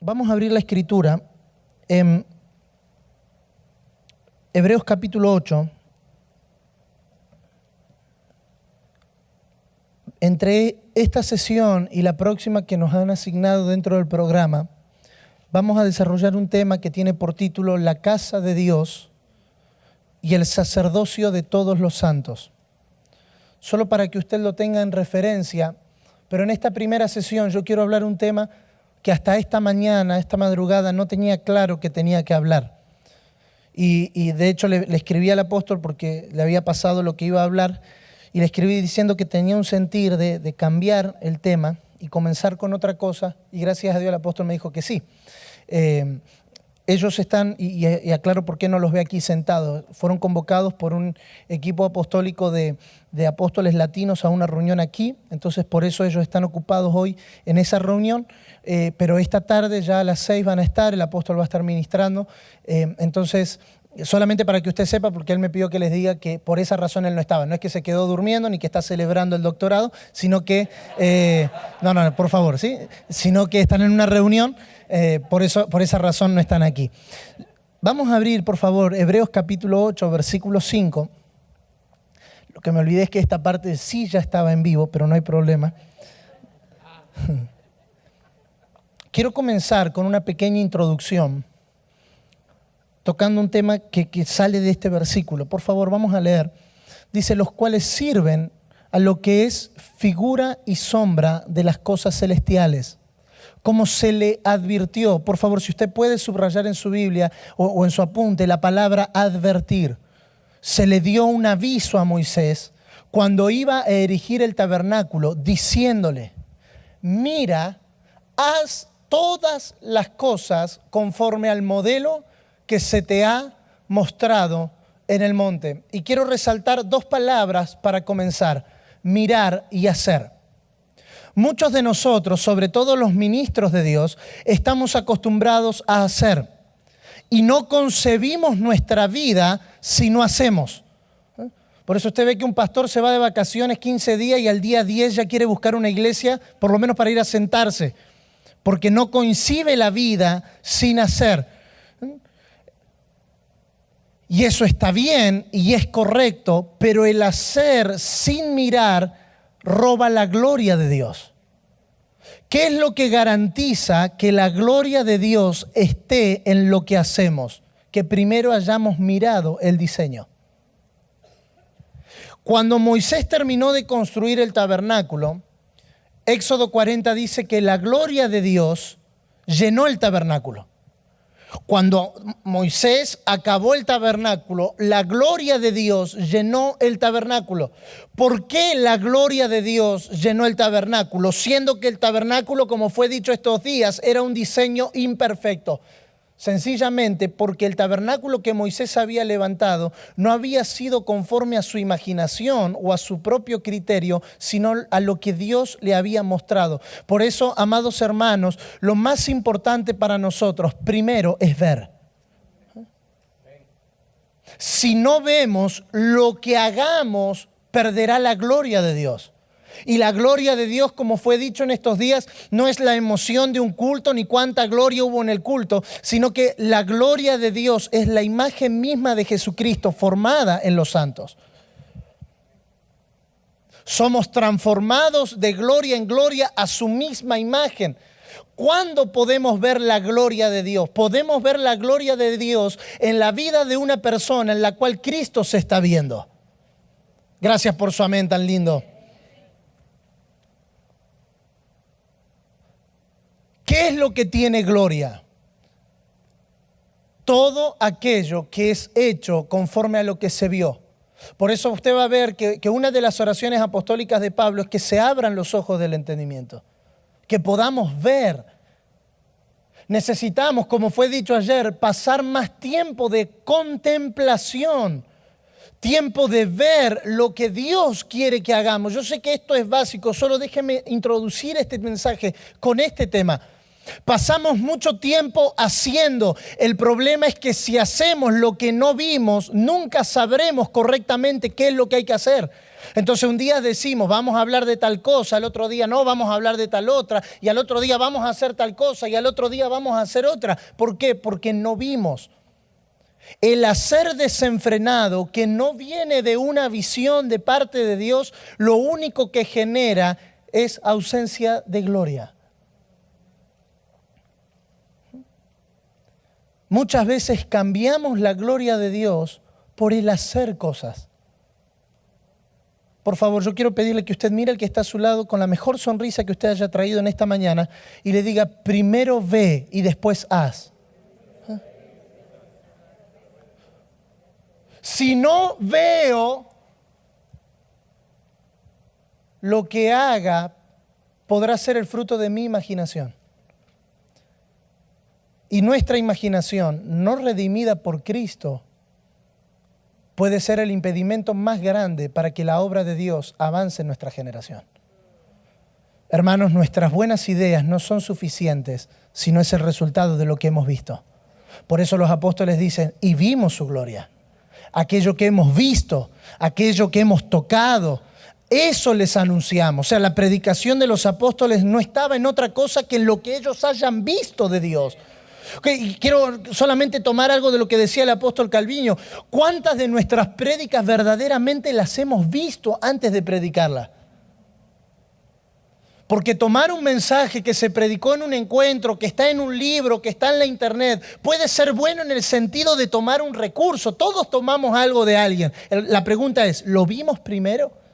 Vamos a abrir la escritura en Hebreos capítulo 8. Entre esta sesión y la próxima que nos han asignado dentro del programa, vamos a desarrollar un tema que tiene por título La casa de Dios y el sacerdocio de todos los santos. Solo para que usted lo tenga en referencia, pero en esta primera sesión yo quiero hablar un tema que hasta esta mañana, esta madrugada, no tenía claro que tenía que hablar. Y de hecho le escribí al apóstol porque le había pasado lo que iba a hablar y le escribí diciendo que tenía un sentir de cambiar el tema y comenzar con otra cosa, y gracias a Dios el apóstol me dijo que sí. Ellos están, y aclaro por qué no los ve aquí sentados, fueron convocados por un equipo apostólico de apóstoles latinos a una reunión aquí, entonces por eso ellos están ocupados hoy en esa reunión, pero esta tarde ya a las 6 van a estar, el apóstol va a estar ministrando, entonces solamente para que usted sepa, porque él me pidió que les diga que por esa razón él no estaba, no es que se quedó durmiendo ni que está celebrando el doctorado, sino que, no, por favor, ¿sí? Sino que están en una reunión. Por esa razón no están aquí. Vamos a abrir, por favor, Hebreos capítulo 8, versículo 5. Lo que me olvidé es que esta parte sí ya estaba en vivo, pero no hay problema. Quiero comenzar con una pequeña introducción, tocando un tema que sale de este versículo. Por favor, vamos a leer. Dice, los cuales sirven a lo que es figura y sombra de las cosas celestiales, como se le advirtió. Por favor, si usted puede subrayar en su Biblia o en su apunte la palabra advertir. Se le dio un aviso a Moisés cuando iba a erigir el tabernáculo, diciéndole, mira, haz todas las cosas conforme al modelo que se te ha mostrado en el monte. Y quiero resaltar dos palabras para comenzar, mirar y hacer. Muchos de nosotros, sobre todo los ministros de Dios, estamos acostumbrados a hacer y no concebimos nuestra vida si no hacemos. Por eso usted ve que un pastor se va de vacaciones 15 días y al día 10 ya quiere buscar una iglesia, por lo menos para ir a sentarse, porque no concibe la vida sin hacer. Y eso está bien y es correcto, pero el hacer sin mirar roba la gloria de Dios. ¿Qué es lo que garantiza que la gloria de Dios esté en lo que hacemos? Que primero hayamos mirado el diseño. Cuando Moisés terminó de construir el tabernáculo, Éxodo 40 dice que la gloria de Dios llenó el tabernáculo. Cuando Moisés acabó el tabernáculo, la gloria de Dios llenó el tabernáculo. ¿Por qué la gloria de Dios llenó el tabernáculo? Siendo que el tabernáculo, como fue dicho estos días, era un diseño imperfecto. Sencillamente porque el tabernáculo que Moisés había levantado no había sido conforme a su imaginación o a su propio criterio, sino a lo que Dios le había mostrado. Por eso, amados hermanos, lo más importante para nosotros, primero, es ver. Si no vemos, lo que hagamos perderá la gloria de Dios. Y la gloria de Dios, como fue dicho en estos días, no es la emoción de un culto ni cuánta gloria hubo en el culto, sino que la gloria de Dios es la imagen misma de Jesucristo formada en los santos. Somos transformados de gloria en gloria a su misma imagen. ¿Cuándo podemos ver la gloria de Dios? Podemos ver la gloria de Dios en la vida de una persona en la cual Cristo se está viendo. Gracias por su amén tan lindo. ¿Qué es lo que tiene gloria? Todo aquello que es hecho conforme a lo que se vio. Por eso usted va a ver que una de las oraciones apostólicas de Pablo es que se abran los ojos del entendimiento, que podamos ver. Necesitamos, como fue dicho ayer, pasar más tiempo de contemplación, tiempo de ver lo que Dios quiere que hagamos. Yo sé que esto es básico, solo déjeme introducir este mensaje con este tema. Pasamos mucho tiempo haciendo. El problema es que si hacemos lo que no vimos, nunca sabremos correctamente qué es lo que hay que hacer. Entonces un día decimos, vamos a hablar de tal cosa, al otro día no, vamos a hablar de tal otra, y al otro día vamos a hacer tal cosa, y al otro día vamos a hacer otra. ¿Por qué? Porque no vimos. El hacer desenfrenado, que no viene de una visión de parte de Dios, lo único que genera es ausencia de gloria. Muchas veces cambiamos la gloria de Dios por el hacer cosas. Por favor, yo quiero pedirle que usted mire al que está a su lado con la mejor sonrisa que usted haya traído en esta mañana y le diga, primero ve y después haz. Si no veo, lo que haga podrá ser el fruto de mi imaginación. Y nuestra imaginación, no redimida por Cristo, puede ser el impedimento más grande para que la obra de Dios avance en nuestra generación. Hermanos, nuestras buenas ideas no son suficientes si no es el resultado de lo que hemos visto. Por eso los apóstoles dicen, y vimos su gloria. Aquello que hemos visto, aquello que hemos tocado, eso les anunciamos. O sea, la predicación de los apóstoles no estaba en otra cosa que en lo que ellos hayan visto de Dios. Okay, quiero solamente tomar algo de lo que decía el apóstol Calviño. ¿Cuántas de nuestras prédicas verdaderamente las hemos visto antes de predicarlas? Porque tomar un mensaje que se predicó en un encuentro, que está en un libro, que está en la internet, puede ser bueno en el sentido de tomar un recurso. Todos tomamos algo de alguien. La pregunta es, ¿lo vimos primero?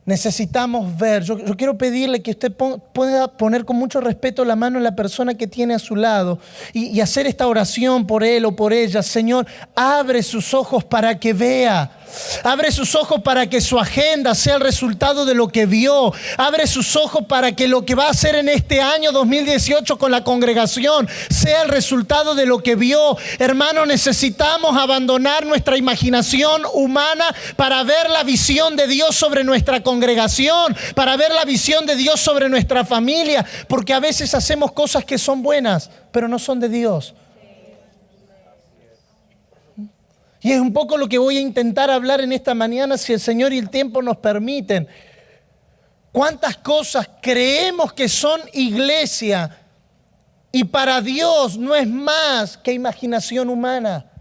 Necesitamos ver. Yo quiero pedirle que usted pueda poner con mucho respeto la mano en la persona que tiene a su lado y hacer esta oración por él o por ella. Señor, abre sus ojos para que vea. Abre sus ojos para que su agenda sea el resultado de lo que vio. Abre sus ojos para que lo que va a hacer en este año 2018 con la congregación sea el resultado de lo que vio. Hermano, necesitamos abandonar nuestra imaginación humana para ver la visión de Dios sobre nuestra congregación, para ver la visión de Dios sobre nuestra familia, porque a veces hacemos cosas que son buenas, pero no son de Dios. Y es un poco lo que voy a intentar hablar en esta mañana, si el Señor y el tiempo nos permiten. ¿Cuántas cosas creemos que son iglesia y para Dios no es más que imaginación humana?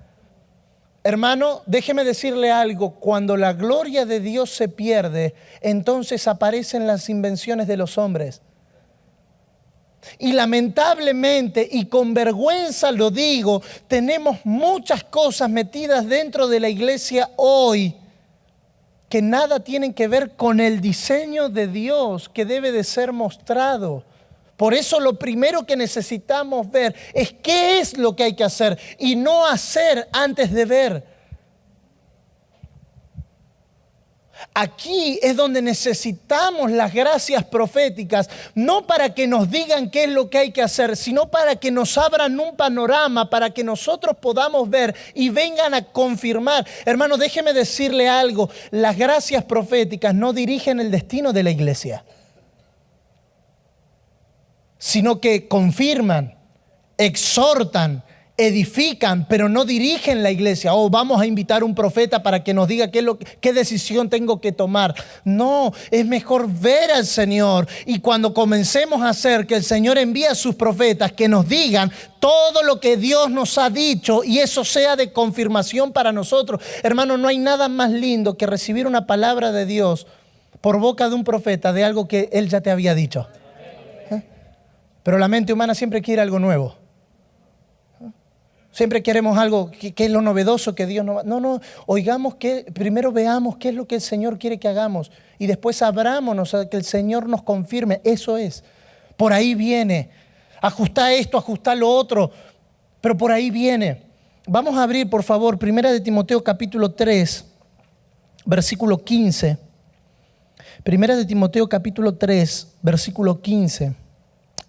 Hermano, déjeme decirle algo. Cuando la gloria de Dios se pierde, entonces aparecen las invenciones de los hombres. Y lamentablemente, y con vergüenza lo digo, tenemos muchas cosas metidas dentro de la iglesia hoy que nada tienen que ver con el diseño de Dios que debe de ser mostrado. Por eso lo primero que necesitamos ver es qué es lo que hay que hacer y no hacer antes de ver. Aquí es donde necesitamos las gracias proféticas, no para que nos digan qué es lo que hay que hacer, sino para que nos abran un panorama, para que nosotros podamos ver y vengan a confirmar. Hermano, déjeme decirle algo, las gracias proféticas no dirigen el destino de la iglesia, sino que confirman, exhortan, edifican, pero no dirigen la iglesia. Oh, vamos a invitar a un profeta para que nos diga qué decisión tengo que tomar. No, es mejor ver al Señor y cuando comencemos a hacer que el Señor envíe a sus profetas que nos digan todo lo que Dios nos ha dicho y eso sea de confirmación para nosotros. Hermano, no hay nada más lindo que recibir una palabra de Dios por boca de un profeta de algo que Él ya te había dicho. Pero la mente humana siempre quiere algo nuevo. Siempre queremos algo que es lo novedoso que Dios no va. No, oigamos primero veamos qué es lo que el Señor quiere que hagamos y después abrámonos a que el Señor nos confirme. Eso es. Por ahí viene. Ajustá esto, ajustá lo otro. Pero por ahí viene. Vamos a abrir, por favor, 1 Timoteo capítulo 3, versículo 15. 1 Timoteo capítulo 3, versículo 15.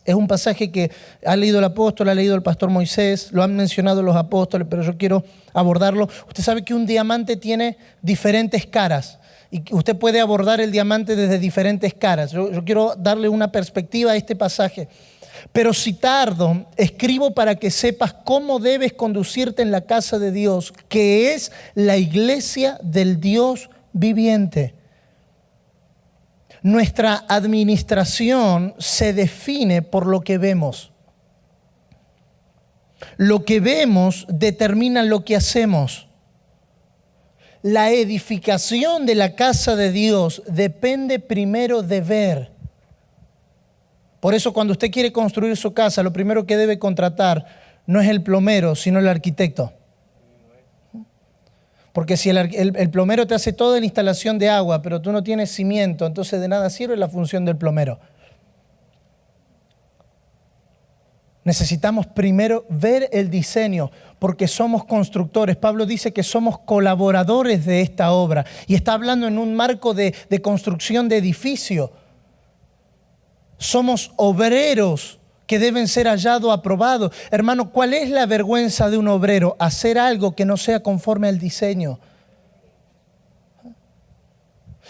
Es un pasaje que ha leído el apóstol, ha leído el pastor Moisés, lo han mencionado los apóstoles, pero yo quiero abordarlo. Usted sabe que un diamante tiene diferentes caras y usted puede abordar el diamante desde diferentes caras. Yo quiero darle una perspectiva a este pasaje. Pero si tardo, escribo para que sepas cómo debes conducirte en la casa de Dios, que es la iglesia del Dios viviente. Nuestra administración se define por lo que vemos. Lo que vemos determina lo que hacemos. La edificación de la casa de Dios depende primero de ver. Por eso cuando usted quiere construir su casa, lo primero que debe contratar no es el plomero, sino el arquitecto. Porque si el plomero te hace toda la instalación de agua, pero tú no tienes cimiento, entonces de nada sirve la función del plomero. Necesitamos primero ver el diseño, porque somos constructores. Pablo dice que somos colaboradores de esta obra y está hablando en un marco de construcción de edificio. Somos obreros que deben ser hallados, aprobados. Hermano, ¿cuál es la vergüenza de un obrero? Hacer algo que no sea conforme al diseño.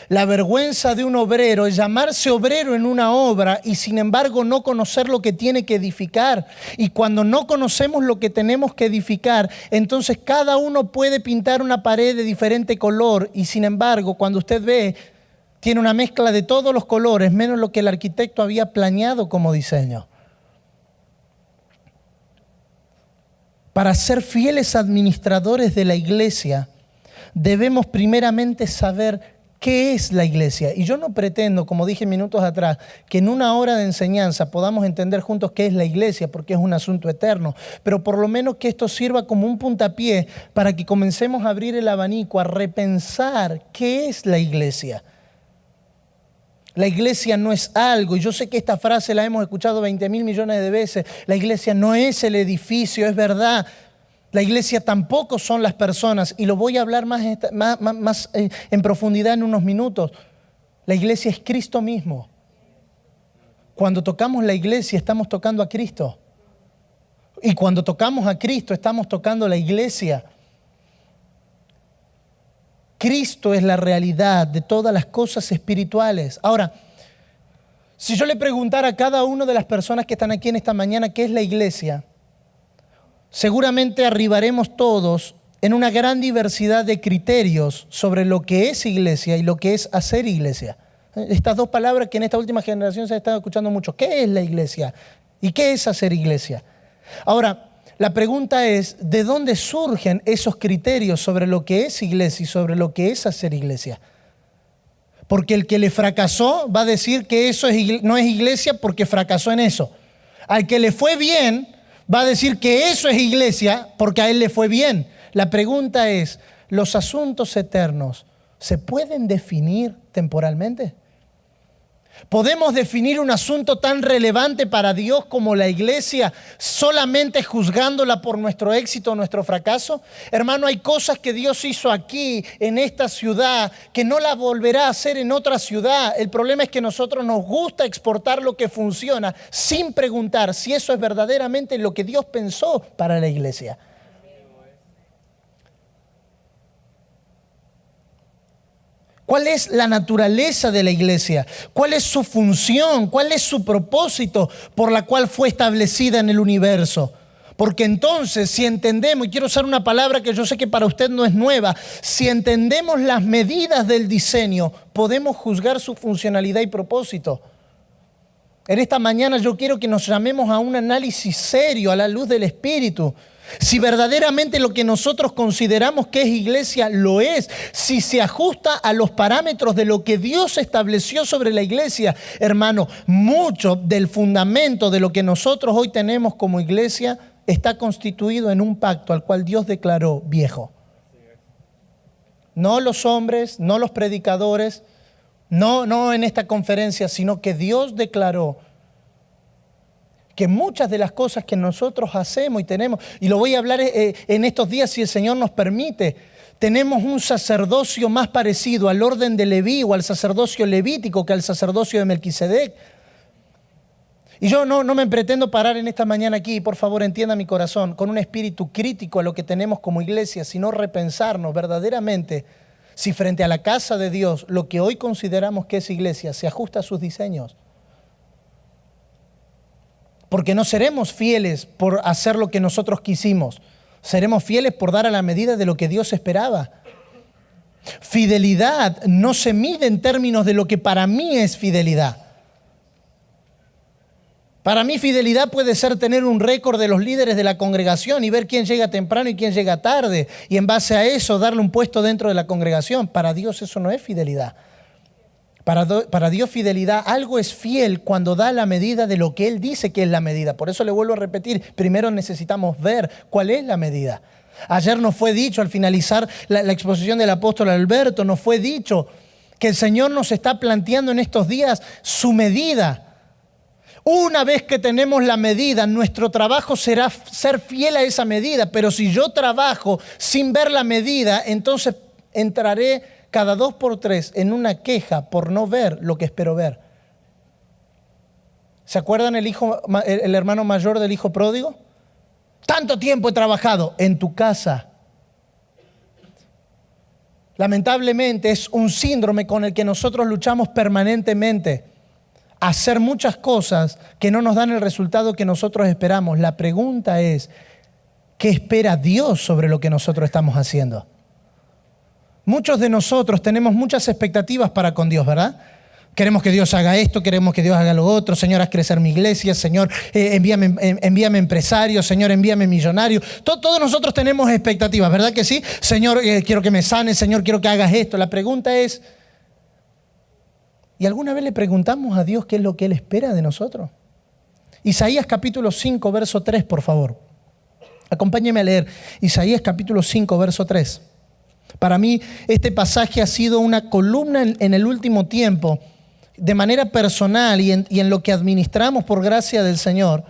La vergüenza de un obrero es llamarse obrero en una obra y sin embargo no conocer lo que tiene que edificar. Y cuando no conocemos lo que tenemos que edificar, entonces cada uno puede pintar una pared de diferente color y sin embargo cuando usted ve, tiene una mezcla de todos los colores, menos lo que el arquitecto había planeado como diseño. Para ser fieles administradores de la iglesia, debemos primeramente saber qué es la iglesia. Y yo no pretendo, como dije minutos atrás, que en una hora de enseñanza podamos entender juntos qué es la iglesia, porque es un asunto eterno, pero por lo menos que esto sirva como un puntapié para que comencemos a abrir el abanico, a repensar qué es la iglesia. La iglesia no es algo, y yo sé que esta frase la hemos escuchado 20.000 millones de veces, la iglesia no es el edificio, es verdad. La iglesia tampoco son las personas, y lo voy a hablar más en profundidad en unos minutos. La iglesia es Cristo mismo. Cuando tocamos la iglesia estamos tocando a Cristo. Y cuando tocamos a Cristo estamos tocando la iglesia. Cristo es la realidad de todas las cosas espirituales. Ahora, si yo le preguntara a cada una de las personas que están aquí en esta mañana qué es la iglesia, seguramente arribaremos todos en una gran diversidad de criterios sobre lo que es iglesia y lo que es hacer iglesia. Estas dos palabras que en esta última generación se han estado escuchando mucho. ¿Qué es la iglesia? ¿Y qué es hacer iglesia? Ahora, la pregunta es, ¿de dónde surgen esos criterios sobre lo que es iglesia y sobre lo que es hacer iglesia? Porque el que le fracasó va a decir que eso no es iglesia porque fracasó en eso. Al que le fue bien va a decir que eso es iglesia porque a él le fue bien. La pregunta es, ¿los asuntos eternos se pueden definir temporalmente? ¿Podemos definir un asunto tan relevante para Dios como la iglesia solamente juzgándola por nuestro éxito o nuestro fracaso? Hermano, hay cosas que Dios hizo aquí, en esta ciudad, que no la volverá a hacer en otra ciudad. El problema es que a nosotros nos gusta exportar lo que funciona sin preguntar si eso es verdaderamente lo que Dios pensó para la iglesia. ¿Cuál es la naturaleza de la iglesia? ¿Cuál es su función? ¿Cuál es su propósito por la cual fue establecida en el universo? Porque entonces, si entendemos, y quiero usar una palabra que yo sé que para usted no es nueva, si entendemos las medidas del diseño, podemos juzgar su funcionalidad y propósito. En esta mañana yo quiero que nos llamemos a un análisis serio a la luz del Espíritu. Si verdaderamente lo que nosotros consideramos que es iglesia lo es, si se ajusta a los parámetros de lo que Dios estableció sobre la iglesia, hermano, mucho del fundamento de lo que nosotros hoy tenemos como iglesia está constituido en un pacto al cual Dios declaró viejo. No los hombres, no los predicadores, no en esta conferencia, sino que Dios declaró que muchas de las cosas que nosotros hacemos y tenemos, y lo voy a hablar en estos días si el Señor nos permite, tenemos un sacerdocio más parecido al orden de Leví o al sacerdocio levítico que al sacerdocio de Melquisedec. Y yo no me pretendo parar en esta mañana aquí, por favor entienda mi corazón, con un espíritu crítico a lo que tenemos como iglesia, sino repensarnos verdaderamente si frente a la casa de Dios lo que hoy consideramos que es iglesia se ajusta a sus diseños. Porque no seremos fieles por hacer lo que nosotros quisimos, seremos fieles por dar a la medida de lo que Dios esperaba. Fidelidad no se mide en términos de lo que para mí es fidelidad. Para mí fidelidad puede ser tener un récord de los líderes de la congregación y ver quién llega temprano y quién llega tarde. Y en base a eso darle un puesto dentro de la congregación. Para Dios eso no es fidelidad. Para Dios fidelidad, algo es fiel cuando da la medida de lo que Él dice que es la medida. Por eso le vuelvo a repetir, primero necesitamos ver cuál es la medida. Ayer nos fue dicho al finalizar la exposición del apóstol Alberto, nos fue dicho que el Señor nos está planteando en estos días su medida. Una vez que tenemos la medida, nuestro trabajo será ser fiel a esa medida. Pero si yo trabajo sin ver la medida, entonces entraré cada 2 por 3 en una queja por no ver lo que espero ver. ¿Se acuerdan el hermano mayor del hijo pródigo? Tanto tiempo he trabajado en tu casa. Lamentablemente es un síndrome con el que nosotros luchamos permanentemente. Hacer muchas cosas que no nos dan el resultado que nosotros esperamos. La pregunta es, ¿qué espera Dios sobre lo que nosotros estamos haciendo? Muchos de nosotros tenemos muchas expectativas para con Dios, ¿verdad? Queremos que Dios haga esto, queremos que Dios haga lo otro. Señor, haz crecer mi iglesia. Señor, envíame empresarios. Señor, envíame millonarios. Todos nosotros tenemos expectativas, ¿verdad que sí? Señor, quiero que me sanes. Señor, quiero que hagas esto. La pregunta es, ¿y alguna vez le preguntamos a Dios qué es lo que Él espera de nosotros? Isaías capítulo 5, verso 3, por favor. Acompáñeme a leer Isaías capítulo 5, verso 3. Para mí este pasaje ha sido una columna en el último tiempo, de manera personal y en lo que administramos por gracia del Señor.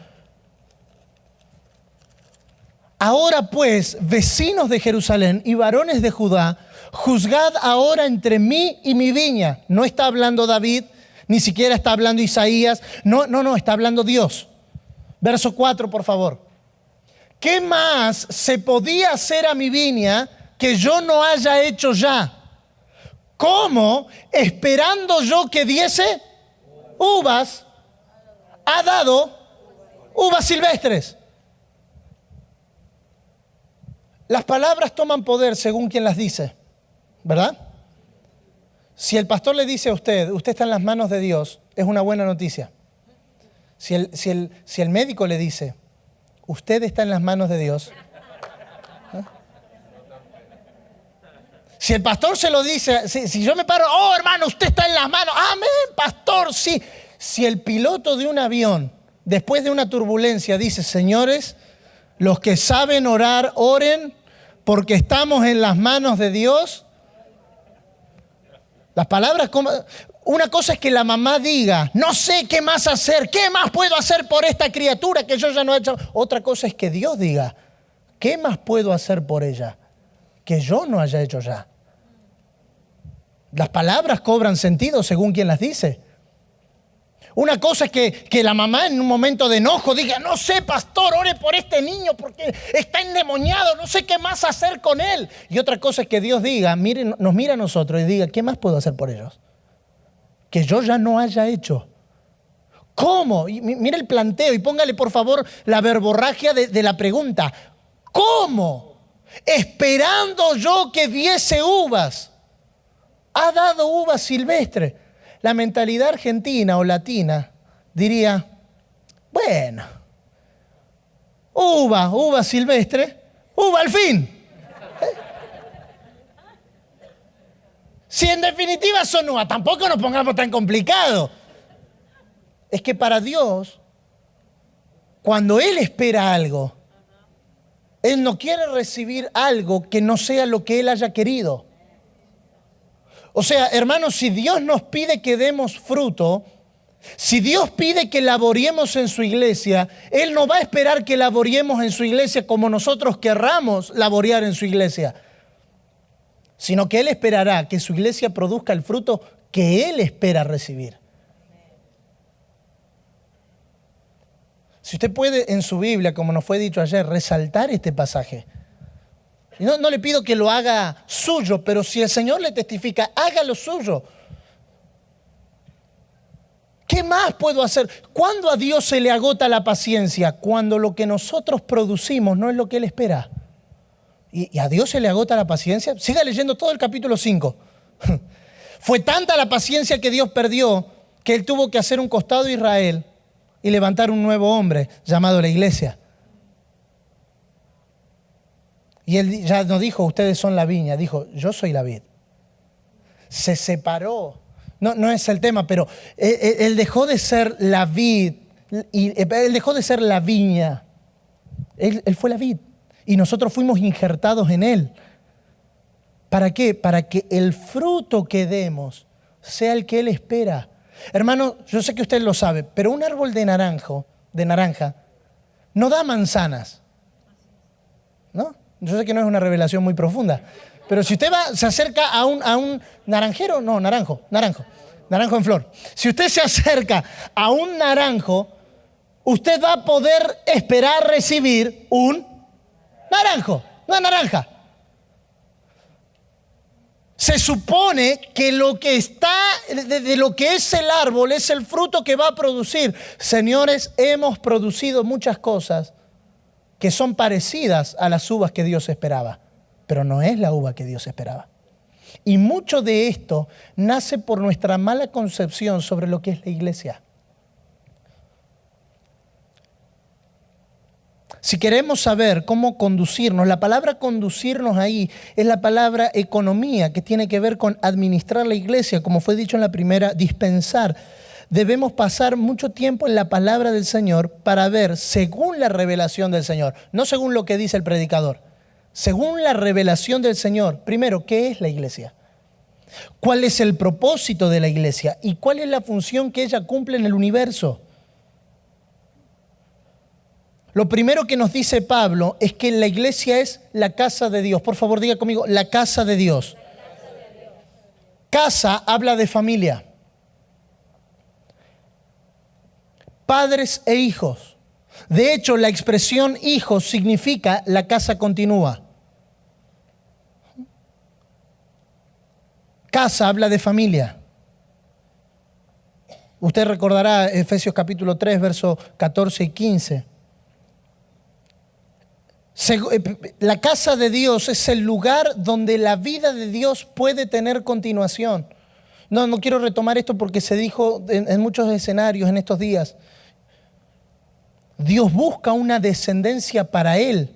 Ahora pues, vecinos de Jerusalén y varones de Judá, juzgad ahora entre mí y mi viña. No está hablando David, ni siquiera está hablando Isaías. No, está hablando Dios. Verso 4, por favor. ¿Qué más se podía hacer a mi viña que yo no haya hecho ya? ¿Cómo, esperando yo que diese uvas, ha dado uvas silvestres? Las palabras toman poder según quien las dice, ¿verdad? Si el pastor le dice a usted está en las manos de Dios, es una buena noticia. Si el médico le dice, usted está en las manos de Dios, si el pastor se lo dice, si yo me paro, oh hermano, usted está en las manos, amén, pastor, sí. Si el piloto de un avión, después de una turbulencia, dice, señores, los que saben orar, oren, porque estamos en las manos de Dios. Las palabras, una cosa es que la mamá diga, no sé qué más hacer, qué más puedo hacer por esta criatura que yo ya no he hecho. Otra cosa es que Dios diga, ¿qué más puedo hacer por ella que yo no haya hecho ya? Las palabras cobran sentido según quien las dice. Una cosa es que la mamá en un momento de enojo diga, no sé, pastor, ore por este niño porque está endemoniado, no sé qué más hacer con él. Y otra cosa es que Dios diga, nos mira a nosotros y diga, ¿qué más puedo hacer por ellos? Que yo ya no haya hecho. ¿Cómo? Y mire el planteo y póngale por favor la verborragia de la pregunta. ¿Cómo? Esperando yo que diese uvas, ha dado uvas silvestres. La mentalidad argentina o latina diría, bueno, uva silvestre, uva al fin. Si en definitiva son uvas, tampoco nos pongamos tan complicados. Es que para Dios, cuando Él espera algo, Él no quiere recibir algo que no sea lo que Él haya querido. O sea, hermanos, si Dios nos pide que demos fruto, si Dios pide que laboremos en su iglesia, Él no va a esperar que laboremos en su iglesia como nosotros querramos laborear en su iglesia, sino que Él esperará que su iglesia produzca el fruto que Él espera recibir. Si usted puede en su Biblia, como nos fue dicho ayer, resaltar este pasaje. Y no le pido que lo haga suyo, pero si el Señor le testifica, hágalo suyo. ¿Qué más puedo hacer? ¿Cuándo a Dios se le agota la paciencia? Cuando lo que nosotros producimos no es lo que Él espera. ¿Y a Dios se le agota la paciencia? Siga leyendo todo el capítulo 5. Fue tanta la paciencia que Dios perdió que Él tuvo que hacer un costado a Israel y levantar un nuevo hombre llamado la iglesia. Y Él ya no dijo, ustedes son la viña, dijo, yo soy la vid. Se separó. No es el tema, pero Él dejó de ser la vid, y Él dejó de ser la viña. Él fue la vid y nosotros fuimos injertados en Él. ¿Para qué? Para que el fruto que demos sea el que Él espera. Hermano, yo sé que usted lo sabe, pero un árbol de naranja, no da manzanas. ¿No? Yo sé que no es una revelación muy profunda, pero si usted se acerca a un naranjero, no, naranjo en flor. Si usted se acerca a un naranjo, usted va a poder esperar recibir un naranjo, una naranja. Se supone que lo que está, de lo que es el árbol, es el fruto que va a producir. Señores, hemos producido muchas cosas que son parecidas a las uvas que Dios esperaba, pero no es la uva que Dios esperaba. Y mucho de esto nace por nuestra mala concepción sobre lo que es la iglesia. Si queremos saber cómo conducirnos, la palabra conducirnos ahí es la palabra economía, que tiene que ver con administrar la iglesia, como fue dicho en la primera, dispensar. Debemos pasar mucho tiempo en la palabra del Señor para ver según la revelación del Señor, no según lo que dice el predicador, según la revelación del Señor. Primero, ¿qué es la iglesia? ¿Cuál es el propósito de la iglesia? ¿Y cuál es la función que ella cumple en el universo? Lo primero que nos dice Pablo es que la iglesia es la casa de Dios. Por favor, diga conmigo, la casa de Dios. Casa habla de familia. Padres e hijos. De hecho, la expresión hijos significa la casa continúa. Casa habla de familia. Usted recordará Efesios capítulo 3, versos 14 y 15. La casa de Dios es el lugar donde la vida de Dios puede tener continuación. No quiero retomar esto porque se dijo en muchos escenarios en estos días. Dios busca una descendencia para Él.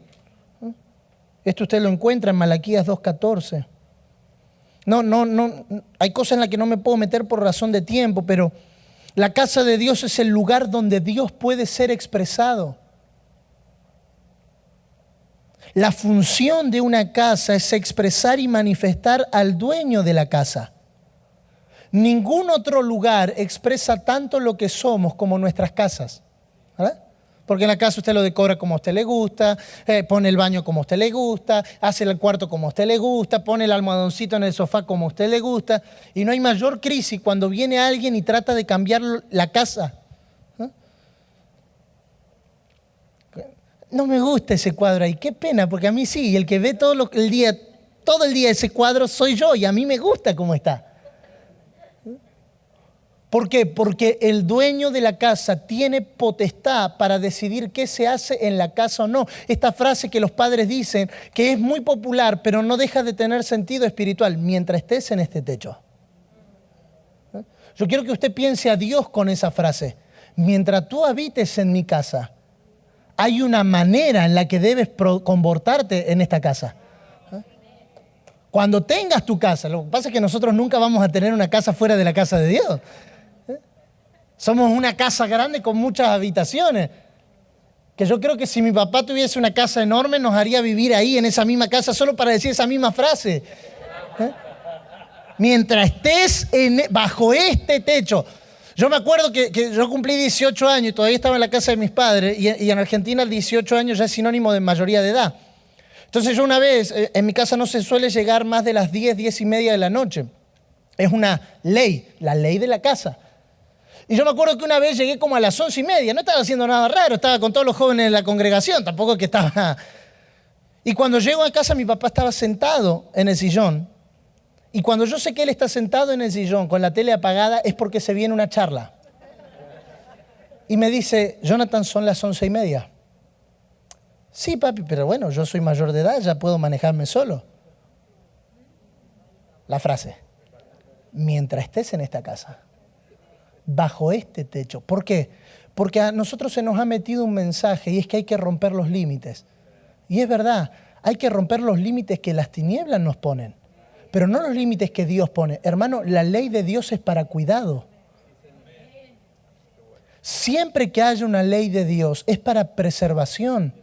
Esto usted lo encuentra en Malaquías 2:14. No, hay cosas en las que no me puedo meter por razón de tiempo, pero la casa de Dios es el lugar donde Dios puede ser expresado. La función de una casa es expresar y manifestar al dueño de la casa. Ningún otro lugar expresa tanto lo que somos como nuestras casas, ¿verdad? Porque en la casa usted lo decora como a usted le gusta, pone el baño como a usted le gusta, hace el cuarto como a usted le gusta, pone el almohadoncito en el sofá como a usted le gusta. Y no hay mayor crisis cuando viene alguien y trata de cambiar la casa. No me gusta ese cuadro ahí, qué pena, porque a mí sí, y el que ve todo el día ese cuadro soy yo, y a mí me gusta cómo está. ¿Por qué? Porque el dueño de la casa tiene potestad para decidir qué se hace en la casa o no. Esta frase que los padres dicen, que es muy popular, pero no deja de tener sentido espiritual, mientras estés en este techo. Yo quiero que usted piense a Dios con esa frase. Mientras tú habites en mi casa, hay una manera en la que debes comportarte en esta casa. Cuando tengas tu casa, lo que pasa es que nosotros nunca vamos a tener una casa fuera de la casa de Dios. Somos una casa grande con muchas habitaciones. Que yo creo que si mi papá tuviese una casa enorme, nos haría vivir ahí en esa misma casa solo para decir esa misma frase. Mientras estés bajo este techo. Yo me acuerdo que yo cumplí 18 años y todavía estaba en la casa de mis padres y en Argentina 18 años ya es sinónimo de mayoría de edad. Entonces yo una vez, en mi casa no se suele llegar más de las 10, 10 y media de la noche. Es una ley, la ley de la casa. Y yo me acuerdo que una vez llegué como a las 11:30, no estaba haciendo nada raro, estaba con todos los jóvenes de la congregación, tampoco que estaba... Y cuando llego a casa mi papá estaba sentado en el sillón. Y cuando yo sé que él está sentado en el sillón con la tele apagada es porque se viene una charla. Y me dice, Jonathan, son las 11:30. Sí, papi, pero bueno, yo soy mayor de edad, ya puedo manejarme solo. La frase, mientras estés en esta casa, bajo este techo. ¿Por qué? Porque a nosotros se nos ha metido un mensaje y es que hay que romper los límites. Y es verdad, hay que romper los límites que las tinieblas nos ponen, pero no los límites que Dios pone. Hermano, la ley de Dios es para cuidado. Siempre que haya una ley de Dios es para preservación.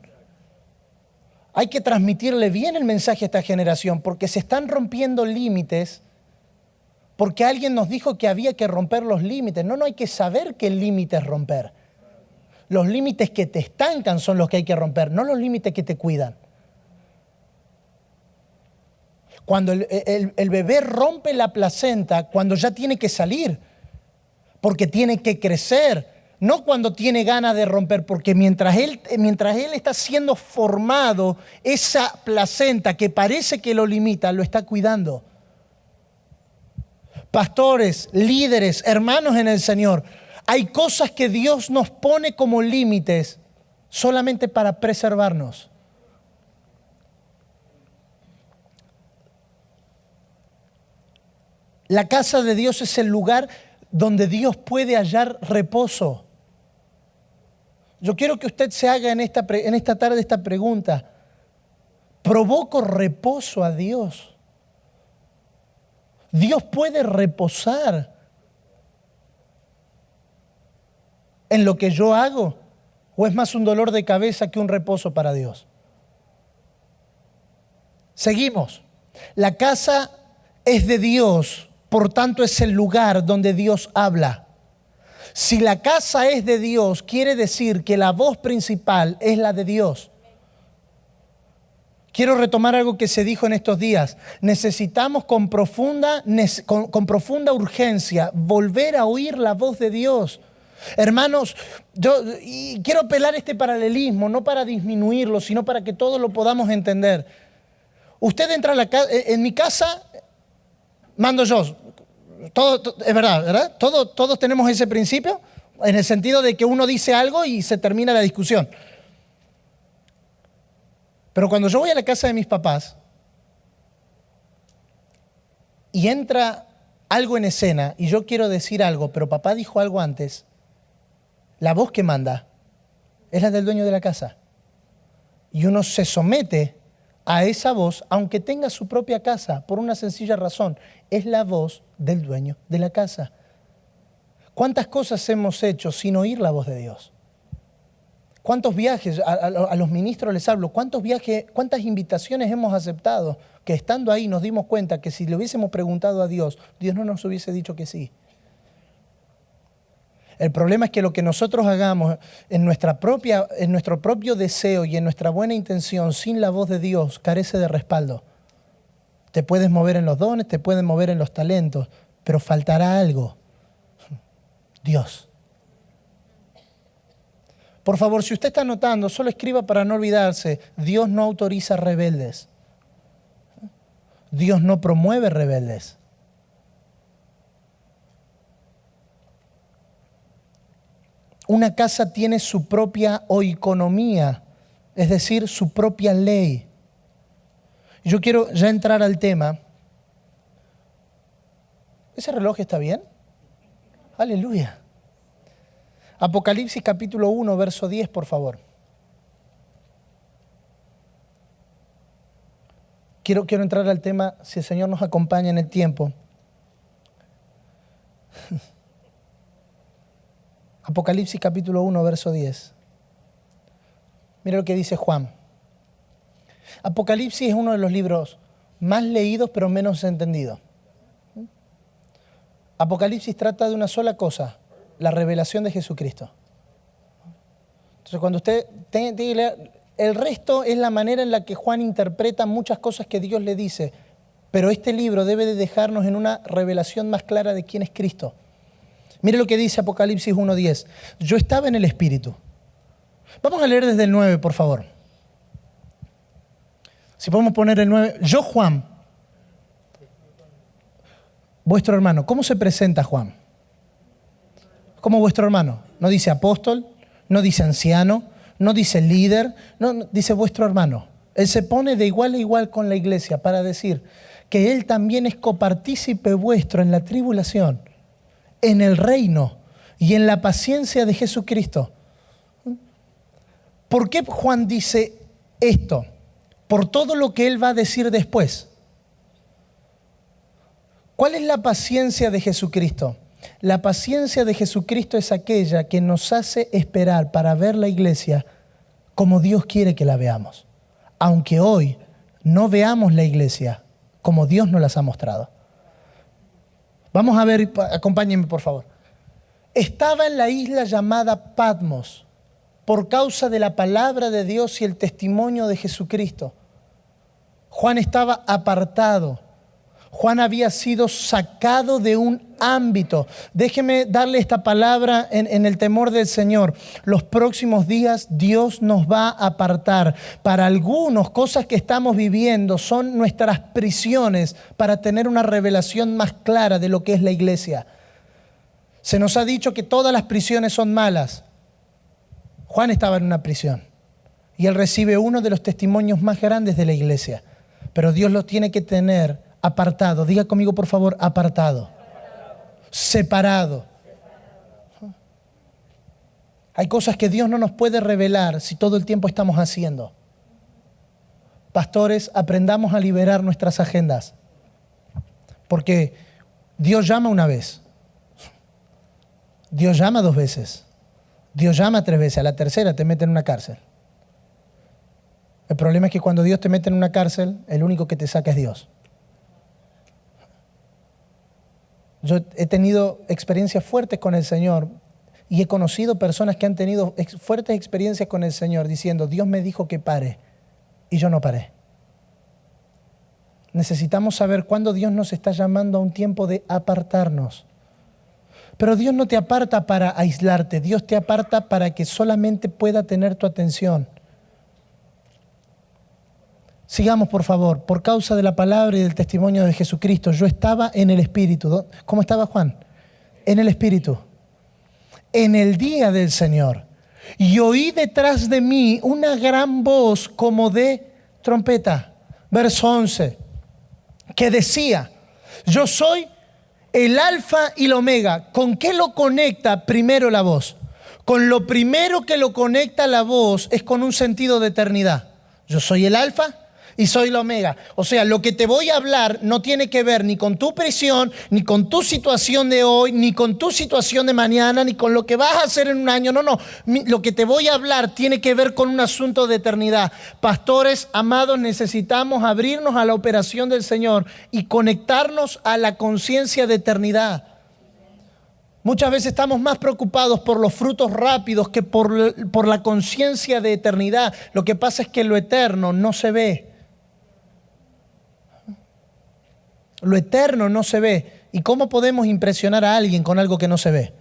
Hay que transmitirle bien el mensaje a esta generación porque se están rompiendo límites porque alguien nos dijo que había que romper los límites. No, hay que saber qué límites romper. Los límites que te estancan son los que hay que romper, no los límites que te cuidan. Cuando el bebé rompe la placenta, cuando ya tiene que salir, porque tiene que crecer, no cuando tiene ganas de romper, porque mientras él está siendo formado, esa placenta que parece que lo limita, lo está cuidando. Pastores, líderes, hermanos en el Señor, hay cosas que Dios nos pone como límites solamente para preservarnos. La casa de Dios es el lugar donde Dios puede hallar reposo. Yo quiero que usted se haga en esta tarde esta pregunta. ¿Provoco reposo a Dios? ¿Dios puede reposar en lo que yo hago? ¿O es más un dolor de cabeza que un reposo para Dios? Seguimos. La casa es de Dios, por tanto es el lugar donde Dios habla. Si la casa es de Dios, quiere decir que la voz principal es la de Dios. Quiero retomar algo que se dijo en estos días. Necesitamos con profunda urgencia volver a oír la voz de Dios. Hermanos, yo quiero apelar este paralelismo, no para disminuirlo, sino para que todos lo podamos entender. Usted entra a en mi casa, mando yo. Todo, es verdad, ¿verdad? Todos tenemos ese principio, en el sentido de que uno dice algo y se termina la discusión. Pero cuando yo voy a la casa de mis papás y entra algo en escena y yo quiero decir algo, pero papá dijo algo antes, la voz que manda es la del dueño de la casa. Y uno se somete a esa voz, aunque tenga su propia casa, por una sencilla razón. Es la voz del dueño de la casa. ¿Cuántas cosas hemos hecho sin oír la voz de Dios? ¿Cuántos viajes, a los ministros les hablo, cuántas invitaciones hemos aceptado que estando ahí nos dimos cuenta que si le hubiésemos preguntado a Dios, Dios no nos hubiese dicho que sí? El problema es que lo que nosotros hagamos en nuestro propio deseo y en nuestra buena intención sin la voz de Dios carece de respaldo. Te puedes mover en los dones, te puedes mover en los talentos, pero faltará algo. Dios. Por favor, si usted está anotando, solo escriba para no olvidarse. Dios no autoriza rebeldes. Dios no promueve rebeldes. Una casa tiene su propia oikonomía, es decir, su propia ley. Yo quiero ya entrar al tema. ¿Ese reloj está bien? Aleluya. Apocalipsis capítulo 1, verso 10, por favor. Quiero entrar al tema, si el Señor nos acompaña en el tiempo. Apocalipsis capítulo 1, verso 10. Mira lo que dice Juan. Apocalipsis es uno de los libros más leídos pero menos entendidos. Apocalipsis trata de una sola cosa, la revelación de Jesucristo. Entonces cuando usted tiene que leer, el resto es la manera en la que Juan interpreta muchas cosas que Dios le dice, pero este libro debe de dejarnos en una revelación más clara de quién es Cristo. Mire lo que dice Apocalipsis 1:10. Yo estaba en el Espíritu. Vamos a leer desde el 9, por favor. Si podemos poner el 9. Yo, Juan, vuestro hermano. ¿Cómo se presenta Juan? Como vuestro hermano. No dice apóstol, no dice anciano, no dice líder, no, dice vuestro hermano. Él se pone de igual a igual con la iglesia para decir que él también es copartícipe vuestro en la tribulación, en el reino y en la paciencia de Jesucristo. ¿Por qué Juan dice esto? Por todo lo que él va a decir después. ¿Cuál es la paciencia de Jesucristo? La paciencia de Jesucristo es aquella que nos hace esperar para ver la iglesia como Dios quiere que la veamos. Aunque hoy no veamos la iglesia como Dios nos las ha mostrado. Vamos a ver, acompáñenme por favor. Estaba en la isla llamada Patmos por causa de la palabra de Dios y el testimonio de Jesucristo. Juan estaba apartado. Juan había sido sacado de un ámbito. Déjeme darle esta palabra en el temor del Señor. Los próximos días Dios nos va a apartar. Para algunos, cosas que estamos viviendo son nuestras prisiones para tener una revelación más clara de lo que es la iglesia. Se nos ha dicho que todas las prisiones son malas. Juan estaba en una prisión y él recibe uno de los testimonios más grandes de la iglesia. Pero Dios lo tiene que tener apartado. Diga conmigo, por favor, apartado. Separado. Hay cosas que Dios no nos puede revelar si todo el tiempo estamos haciendo. Pastores, aprendamos a liberar nuestras agendas. Porque Dios llama una vez. Dios llama 2 veces. Dios llama 3 veces. A la tercera te mete en una cárcel. El problema es que cuando Dios te mete en una cárcel, el único que te saca es Dios. Yo he tenido experiencias fuertes con el Señor y he conocido personas que han tenido fuertes experiencias con el Señor diciendo, Dios me dijo que pare y yo no paré. Necesitamos saber cuándo Dios nos está llamando a un tiempo de apartarnos. Pero Dios no te aparta para aislarte, Dios te aparta para que solamente pueda tener tu atención. Sigamos, por favor. Por causa de la palabra y del testimonio de Jesucristo, yo estaba en el Espíritu. ¿Cómo estaba Juan? En el Espíritu. En el día del Señor. Y oí detrás de mí una gran voz como de trompeta. Verso 11. Que decía, yo soy el alfa y la omega. ¿Con qué lo conecta primero la voz? Con lo primero que lo conecta la voz es con un sentido de eternidad. Yo soy el alfa y soy la omega. O sea, lo que te voy a hablar no tiene que ver ni con tu prisión, ni con tu situación de hoy, ni con tu situación de mañana, ni con lo que vas a hacer en un año. No. Lo que te voy a hablar tiene que ver con un asunto de eternidad. Pastores amados, necesitamos abrirnos a la operación del Señor y conectarnos a la conciencia de eternidad. Muchas veces estamos más preocupados por los frutos rápidos que por la conciencia de eternidad. Lo que pasa es que lo eterno no se ve. Lo eterno no se ve. ¿Y cómo podemos impresionar a alguien con algo que no se ve?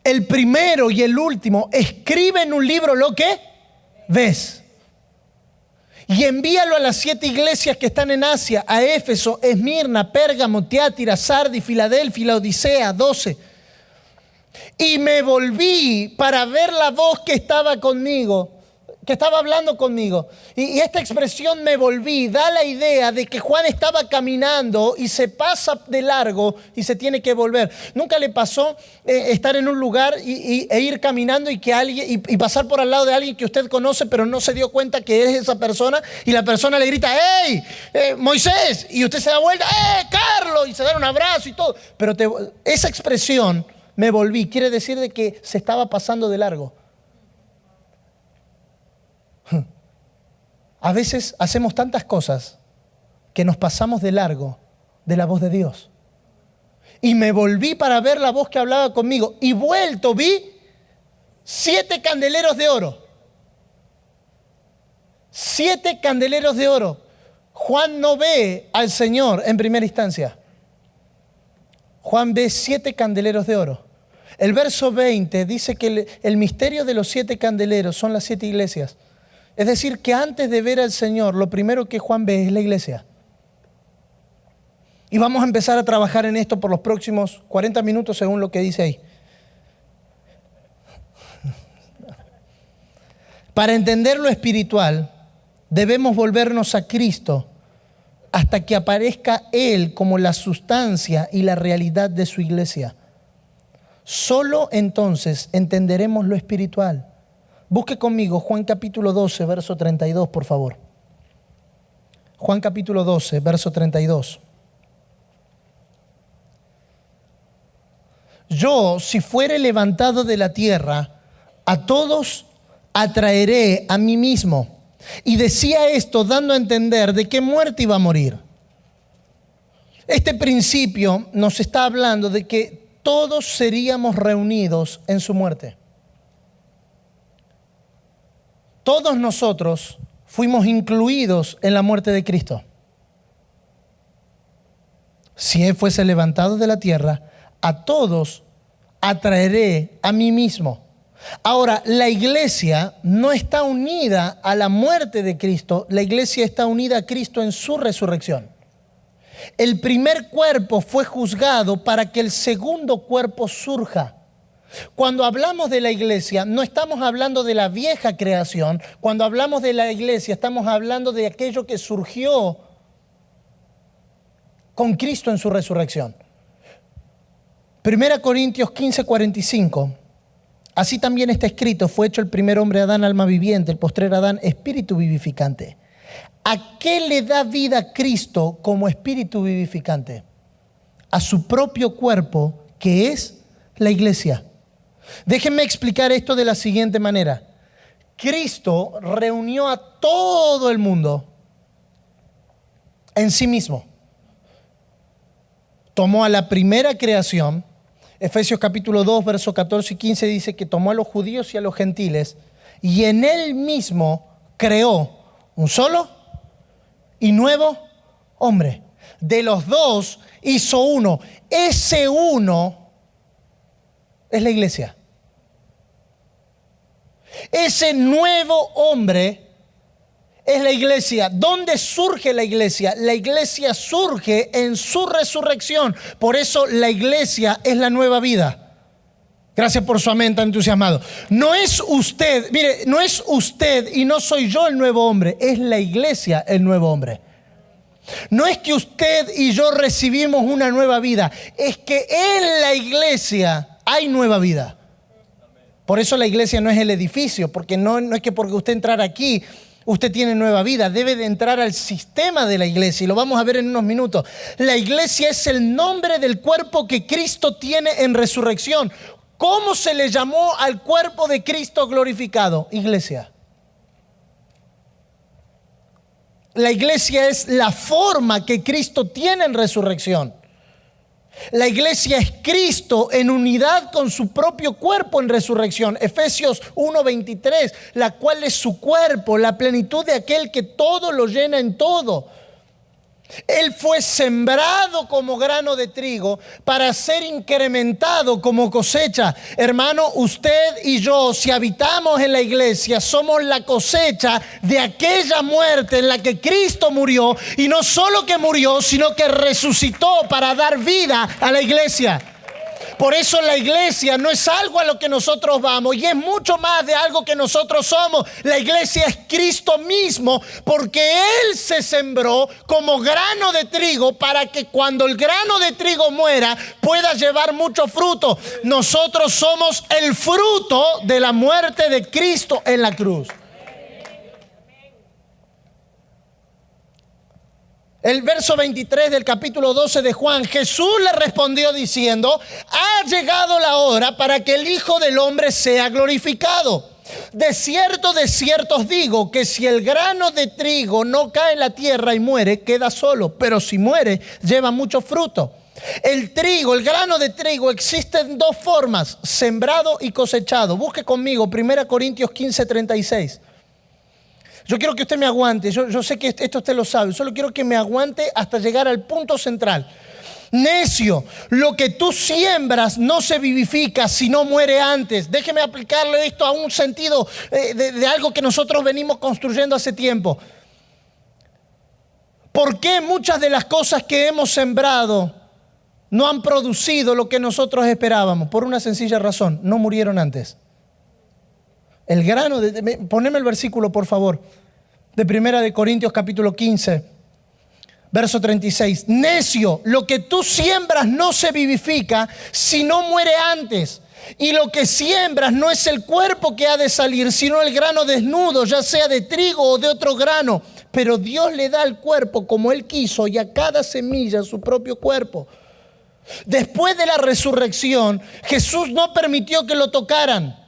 El primero y el último escribe en un libro lo que ves. Y envíalo a las 7 iglesias que están en Asia, a Éfeso, Esmirna, Pérgamo, Tiátira, Sardis, Filadelfia, Laodicea, 12. Y me volví para ver la voz que estaba conmigo, que estaba hablando conmigo. Y esta expresión me volví da la idea de que Juan estaba caminando y se pasa de largo y se tiene que volver. ¿Nunca le pasó estar en un lugar e ir caminando y que alguien y pasar por al lado de alguien que usted conoce pero no se dio cuenta que es esa persona y la persona le grita, ¡hey, Moisés! Y usted se da vuelta, ¡hey, Carlos! Y se da un abrazo y todo. Pero esa expresión, me volví, quiere decir de que se estaba pasando de largo. A veces hacemos tantas cosas que nos pasamos de largo de la voz de Dios. Y me volví para ver la voz que hablaba conmigo. Y vuelto vi 7 candeleros de oro. 7 candeleros de oro. Juan no ve al Señor en primera instancia. Juan ve 7 candeleros de oro. El verso 20 dice que el misterio de los 7 candeleros son las 7 iglesias. Es decir, que antes de ver al Señor, lo primero que Juan ve es la iglesia. Y vamos a empezar a trabajar en esto por los próximos 40 minutos según lo que dice ahí. Para entender lo espiritual, debemos volvernos a Cristo hasta que aparezca Él como la sustancia y la realidad de su iglesia. Solo entonces entenderemos lo espiritual. Busque conmigo Juan capítulo 12, verso 32, por favor. Juan capítulo 12, verso 32. Yo, si fuere levantado de la tierra, a todos atraeré a mí mismo. Y decía esto dando a entender de qué muerte iba a morir. Este principio nos está hablando de que todos seríamos reunidos en su muerte. Todos nosotros fuimos incluidos en la muerte de Cristo. Si Él fuese levantado de la tierra, a todos atraeré a mí mismo. Ahora, la iglesia no está unida a la muerte de Cristo, la iglesia está unida a Cristo en su resurrección. El primer cuerpo fue juzgado para que el segundo cuerpo surja. Cuando hablamos de la iglesia, no estamos hablando de la vieja creación. Cuando hablamos de la iglesia, estamos hablando de aquello que surgió con Cristo en su resurrección. 1 Corintios 15:45. Así también está escrito, fue hecho el primer hombre Adán alma viviente, el postrer Adán espíritu vivificante. ¿A qué le da vida Cristo como espíritu vivificante? A su propio cuerpo, que es la iglesia. Déjenme explicar esto de la siguiente manera. Cristo reunió a todo el mundo en sí mismo. Tomó a la primera creación. Efesios capítulo 2, versos 14 y 15 dice que tomó a los judíos y a los gentiles y en él mismo creó un solo y nuevo hombre. De los dos hizo uno. Ese uno es la iglesia. Ese nuevo hombre es la iglesia. ¿Dónde surge la iglesia? La iglesia surge en su resurrección. Por eso la iglesia es la nueva vida. Gracias por su amén tan entusiasmado. No es usted, mire, no es usted y no soy yo el nuevo hombre. Es la iglesia el nuevo hombre. No es que usted y yo recibimos una nueva vida. Es que en la iglesia hay nueva vida. Por eso la iglesia no es el edificio. Porque no es que porque usted entrara aquí usted tiene nueva vida, debe de entrar al sistema de la iglesia y lo vamos a ver en unos minutos. La iglesia es el nombre del cuerpo que Cristo tiene en resurrección. ¿Cómo se le llamó al cuerpo de Cristo glorificado? Iglesia. La iglesia es la forma que Cristo tiene en resurrección. La iglesia es Cristo en unidad con su propio cuerpo en resurrección. Efesios 1:23, la cual es su cuerpo, la plenitud de aquel que todo lo llena en todo. Él fue sembrado como grano de trigo para ser incrementado como cosecha. Hermano, usted y yo, si habitamos en la iglesia, somos la cosecha de aquella muerte en la que Cristo murió. Y no solo que murió, sino que resucitó para dar vida a la iglesia. Por eso la iglesia no es algo a lo que nosotros vamos y es mucho más de algo que nosotros somos. La iglesia es Cristo mismo porque Él se sembró como grano de trigo para que cuando el grano de trigo muera pueda llevar mucho fruto. Nosotros somos el fruto de la muerte de Cristo en la cruz. El verso 23 del capítulo 12 de Juan, Jesús le respondió diciendo: ha llegado la hora para que el Hijo del Hombre sea glorificado. De cierto os digo que si el grano de trigo no cae en la tierra y muere, queda solo, pero si muere, lleva mucho fruto. El trigo, el grano de trigo existe en dos formas, sembrado y cosechado. Busque conmigo 1 Corintios 15:36. Yo quiero que usted me aguante. Yo sé que esto usted lo sabe. Solo quiero que me aguante hasta llegar al punto central. Necio, lo que tú siembras no se vivifica si no muere antes. Déjeme aplicarle esto a un sentido de algo que nosotros venimos construyendo hace tiempo. ¿Por qué muchas de las cosas que hemos sembrado no han producido lo que nosotros esperábamos? Por una sencilla razón: no murieron antes. El grano, poneme el versículo por favor, de 1 Corintios capítulo 15. Verso 36, necio, lo que tú siembras no se vivifica si no muere antes. Y lo que siembras no es el cuerpo que ha de salir, sino el grano desnudo, ya sea de trigo o de otro grano. Pero Dios le da al cuerpo como Él quiso y a cada semilla su propio cuerpo. Después de la resurrección, Jesús no permitió que lo tocaran.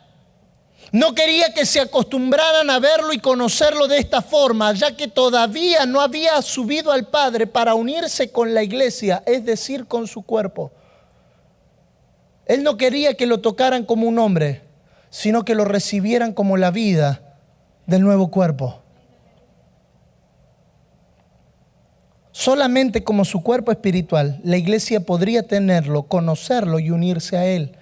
No quería que se acostumbraran a verlo y conocerlo de esta forma, ya que todavía no había subido al Padre para unirse con la iglesia, es decir, con su cuerpo. Él no quería que lo tocaran como un hombre, sino que lo recibieran como la vida del nuevo cuerpo. Solamente como su cuerpo espiritual, la iglesia podría tenerlo, conocerlo y unirse a Él.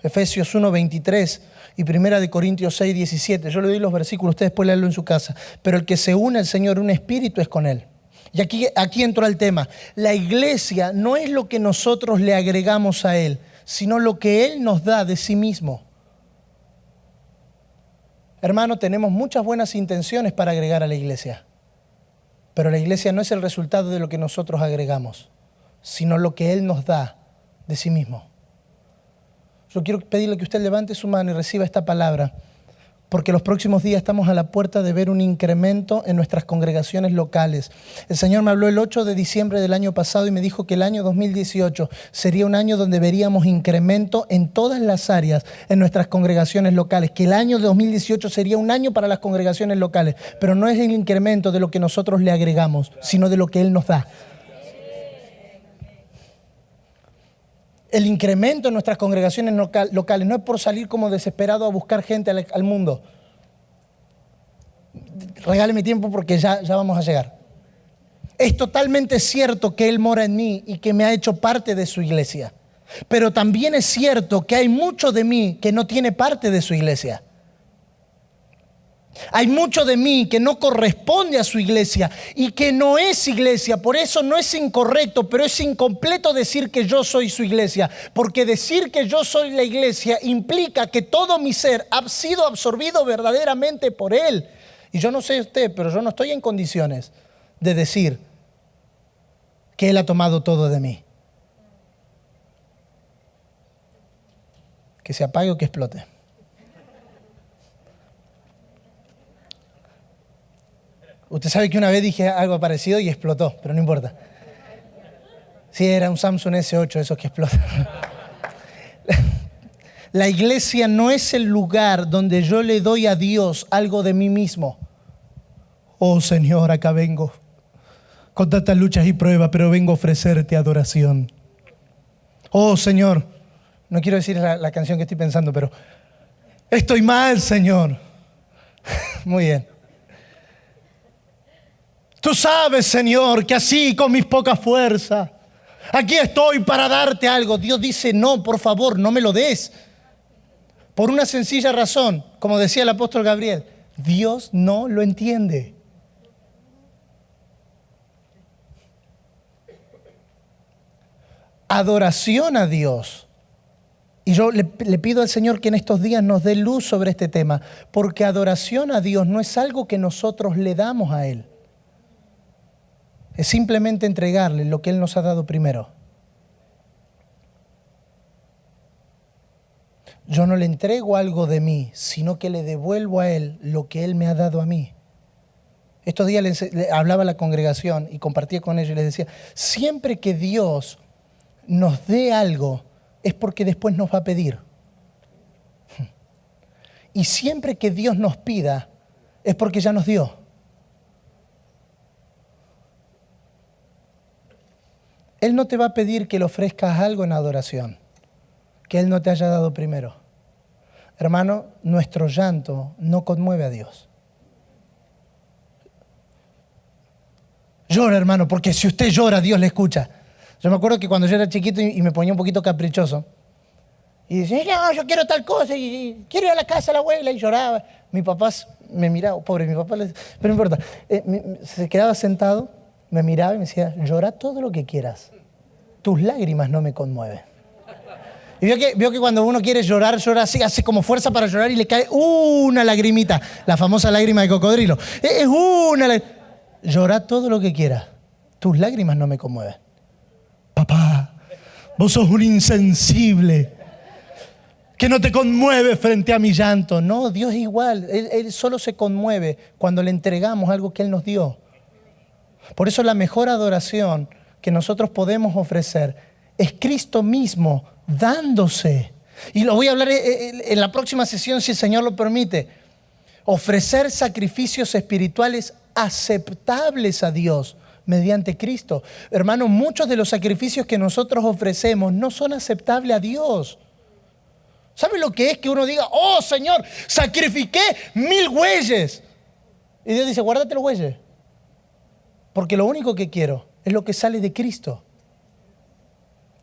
Efesios 1:23 y 1 Corintios 6:17. Yo le doy los versículos, ustedes pueden leerlo en su casa. Pero el que se une al Señor, un espíritu es con Él. Y aquí entró el tema. La iglesia no es lo que nosotros le agregamos a Él, sino lo que Él nos da de sí mismo. Hermano, tenemos muchas buenas intenciones para agregar a la iglesia. Pero la iglesia no es el resultado de lo que nosotros agregamos, sino lo que Él nos da de sí mismo. Yo quiero pedirle que usted levante su mano y reciba esta palabra, porque los próximos días estamos a la puerta de ver un incremento en nuestras congregaciones locales. El Señor me habló el 8 de diciembre del año pasado y me dijo que el año 2018 sería un año donde veríamos incremento en todas las áreas en nuestras congregaciones locales, que el año 2018 sería un año para las congregaciones locales, pero no es el incremento de lo que nosotros le agregamos, sino de lo que Él nos da. El incremento en nuestras congregaciones locales no es por salir como desesperado a buscar gente al mundo. Regáleme tiempo porque ya vamos a llegar. Es totalmente cierto que Él mora en mí y que me ha hecho parte de su iglesia. Pero también es cierto que hay mucho de mí que no tiene parte de su iglesia. Hay mucho de mí que no corresponde a su iglesia y que no es iglesia. Por eso no es incorrecto, pero es incompleto decir que yo soy su iglesia. Porque decir que yo soy la iglesia implica que todo mi ser ha sido absorbido verdaderamente por Él. Y yo no sé usted, pero yo no estoy en condiciones de decir que Él ha tomado todo de mí. Que se apague o que explote. Usted sabe que una vez dije algo parecido y explotó, pero no importa. Sí, era un Samsung S8, esos que explotan. La iglesia no es el lugar donde yo le doy a Dios algo de mí mismo. Oh Señor, acá vengo con tantas luchas y pruebas, pero vengo a ofrecerte adoración. Oh Señor, no quiero decir la canción que estoy pensando, pero estoy mal, Señor. Muy bien. Tú sabes, Señor, que así con mis pocas fuerzas, aquí estoy para darte algo. Dios dice, no, por favor, no me lo des. Por una sencilla razón, como decía el apóstol Gabriel, Dios no lo entiende. Adoración a Dios. Y yo le pido al Señor que en estos días nos dé luz sobre este tema, porque adoración a Dios no es algo que nosotros le damos a Él. Es simplemente entregarle lo que Él nos ha dado primero. Yo no le entrego algo de mí, sino que le devuelvo a Él lo que Él me ha dado a mí. Estos días le hablaba a la congregación y compartía con ellos y les decía, siempre que Dios nos dé algo es porque después nos va a pedir. Y siempre que Dios nos pida es porque ya nos dio. Él no te va a pedir que le ofrezcas algo en adoración que Él no te haya dado primero. Hermano, nuestro llanto no conmueve a Dios. Llora, hermano, porque si usted llora, Dios le escucha. Yo me acuerdo que cuando yo era chiquito y me ponía un poquito caprichoso, y decía, no, yo quiero tal cosa, y quiero ir a la casa de la abuela, y lloraba. Mi papá me miraba, pobre, mi papá, pero no importa. Se quedaba sentado, me miraba y me decía, llora todo lo que quieras. Tus lágrimas no me conmueven. Y vio que cuando uno quiere llorar, llora así, hace como fuerza para llorar y le cae una lagrimita, la famosa lágrima de cocodrilo. Es una llora todo lo que quieras. Tus lágrimas no me conmueven. Papá, vos sos un insensible que no te conmueve frente a mi llanto. No, Dios es igual. Él solo se conmueve cuando le entregamos algo que Él nos dio. Por eso la mejor adoración que nosotros podemos ofrecer es Cristo mismo dándose. Y lo voy a hablar en la próxima sesión, si el Señor lo permite. Ofrecer sacrificios espirituales aceptables a Dios mediante Cristo. Hermano, muchos de los sacrificios que nosotros ofrecemos no son aceptables a Dios. ¿Sabe lo que es que uno diga, oh Señor, sacrifiqué 1000 bueyes? Y Dios dice, guárdate los bueyes. Porque lo único que quiero es lo que sale de Cristo.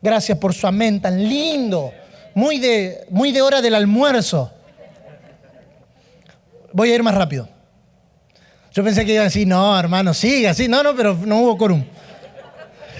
Gracias por su amén tan lindo. Muy de hora del almuerzo. Voy a ir más rápido. Yo pensé que iban a decir, no, hermano, siga así. No, pero no hubo quórum.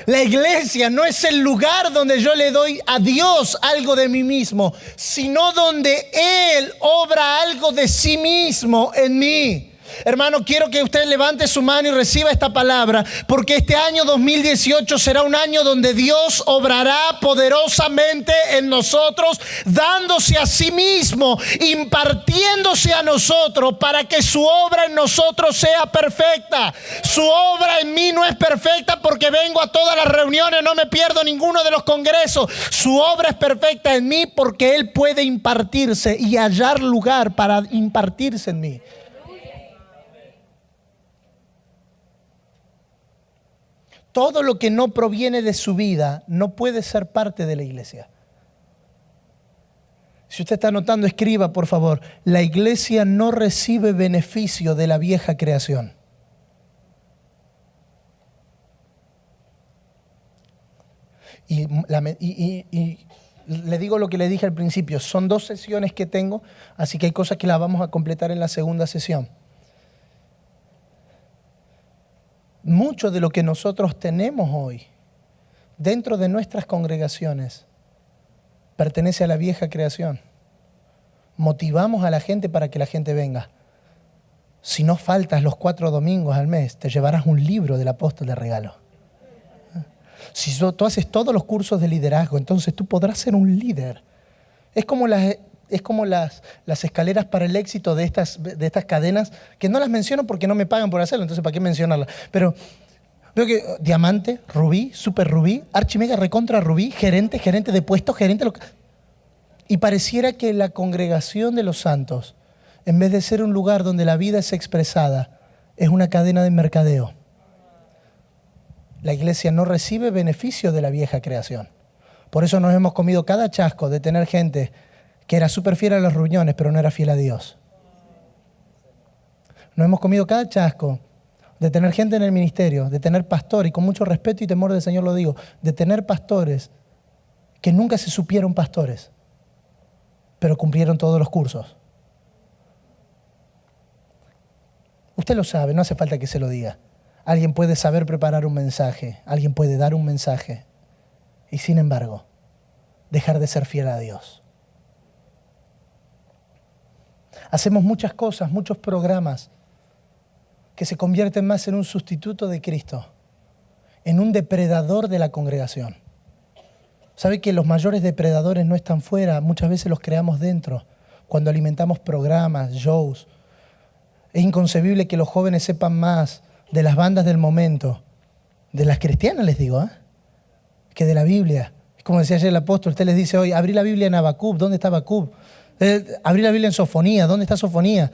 La iglesia no es el lugar donde yo le doy a Dios algo de mí mismo, sino donde Él obra algo de sí mismo en mí. Hermano, quiero que usted levante su mano y reciba esta palabra, porque este año 2018 será un año donde Dios obrará poderosamente en nosotros, dándose a sí mismo, impartiéndose a nosotros para que su obra en nosotros sea perfecta. Su obra en mí no es perfecta porque vengo a todas las reuniones, no me pierdo ninguno de los congresos. Su obra es perfecta en mí porque Él puede impartirse y hallar lugar para impartirse en mí. Todo lo que no proviene de su vida no puede ser parte de la iglesia. Si usted está anotando, escriba, por favor. La iglesia no recibe beneficio de la vieja creación. Y le digo lo que le dije al principio. Son 2 sesiones que tengo, así que hay cosas que las vamos a completar en la segunda sesión. Mucho de lo que nosotros tenemos hoy dentro de nuestras congregaciones pertenece a la vieja creación. Motivamos a la gente para que la gente venga. Si no faltas los 4 domingos al mes, te llevarás un libro del apóstol de regalo. Si tú haces todos los cursos de liderazgo, entonces tú podrás ser un líder. Es como las escaleras para el éxito de estas cadenas, que no las menciono porque no me pagan por hacerlo, entonces ¿para qué mencionarlas? Pero veo que diamante, rubí, super rubí, archimega, recontra rubí, gerente de puesto, y pareciera que la congregación de los santos, en vez de ser un lugar donde la vida es expresada, es una cadena de mercadeo. La iglesia no recibe beneficio de la vieja creación. Por eso nos hemos comido cada chasco de tener gente que era súper fiel a las reuniones, pero no era fiel a Dios. Nos hemos comido cada chasco de tener gente en el ministerio, de tener pastor, y con mucho respeto y temor del Señor lo digo, de tener pastores que nunca se supieron pastores, pero cumplieron todos los cursos. Usted lo sabe, no hace falta que se lo diga. Alguien puede saber preparar un mensaje, alguien puede dar un mensaje, y sin embargo, dejar de ser fiel a Dios. Hacemos muchas cosas, muchos programas que se convierten más en un sustituto de Cristo, en un depredador de la congregación. ¿Sabe que los mayores depredadores no están fuera? Muchas veces los creamos dentro, cuando alimentamos programas, shows. Es inconcebible que los jóvenes sepan más de las bandas del momento, de las cristianas les digo, que de la Biblia. Es como decía ayer el apóstol, usted les dice hoy, abrí la Biblia en Habacuc, ¿dónde está Habacuc? Abrí la Biblia en Sofonía, ¿dónde está Sofonía?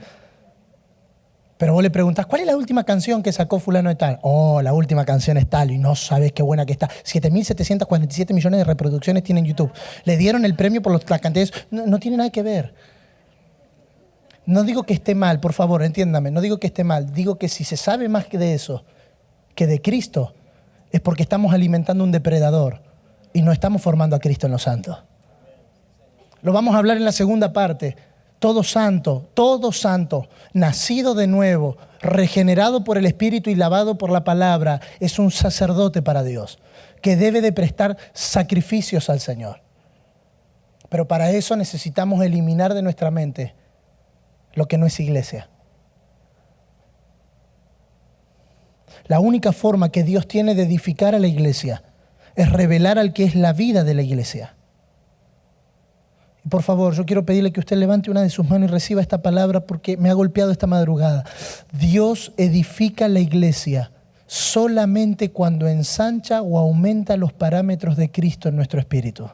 Pero vos le preguntás, ¿cuál es la última canción que sacó fulano de tal? Oh, la última canción es tal, y no sabes qué buena que está. 7.747 millones de reproducciones tiene en YouTube. Le dieron el premio por las cantidades. No tiene nada que ver. No digo que esté mal, por favor, entiéndame. No digo que esté mal. Digo que si se sabe más de eso, que de Cristo, es porque estamos alimentando un depredador y no estamos formando a Cristo en los santos. Lo vamos a hablar en la segunda parte. Todo santo, nacido de nuevo, regenerado por el Espíritu y lavado por la palabra, es un sacerdote para Dios, que debe de prestar sacrificios al Señor. Pero para eso necesitamos eliminar de nuestra mente lo que no es iglesia. La única forma que Dios tiene de edificar a la iglesia es revelar al que es la vida de la iglesia. Y por favor, yo quiero pedirle que usted levante una de sus manos y reciba esta palabra porque me ha golpeado esta madrugada. Dios edifica la iglesia solamente cuando ensancha o aumenta los parámetros de Cristo en nuestro espíritu.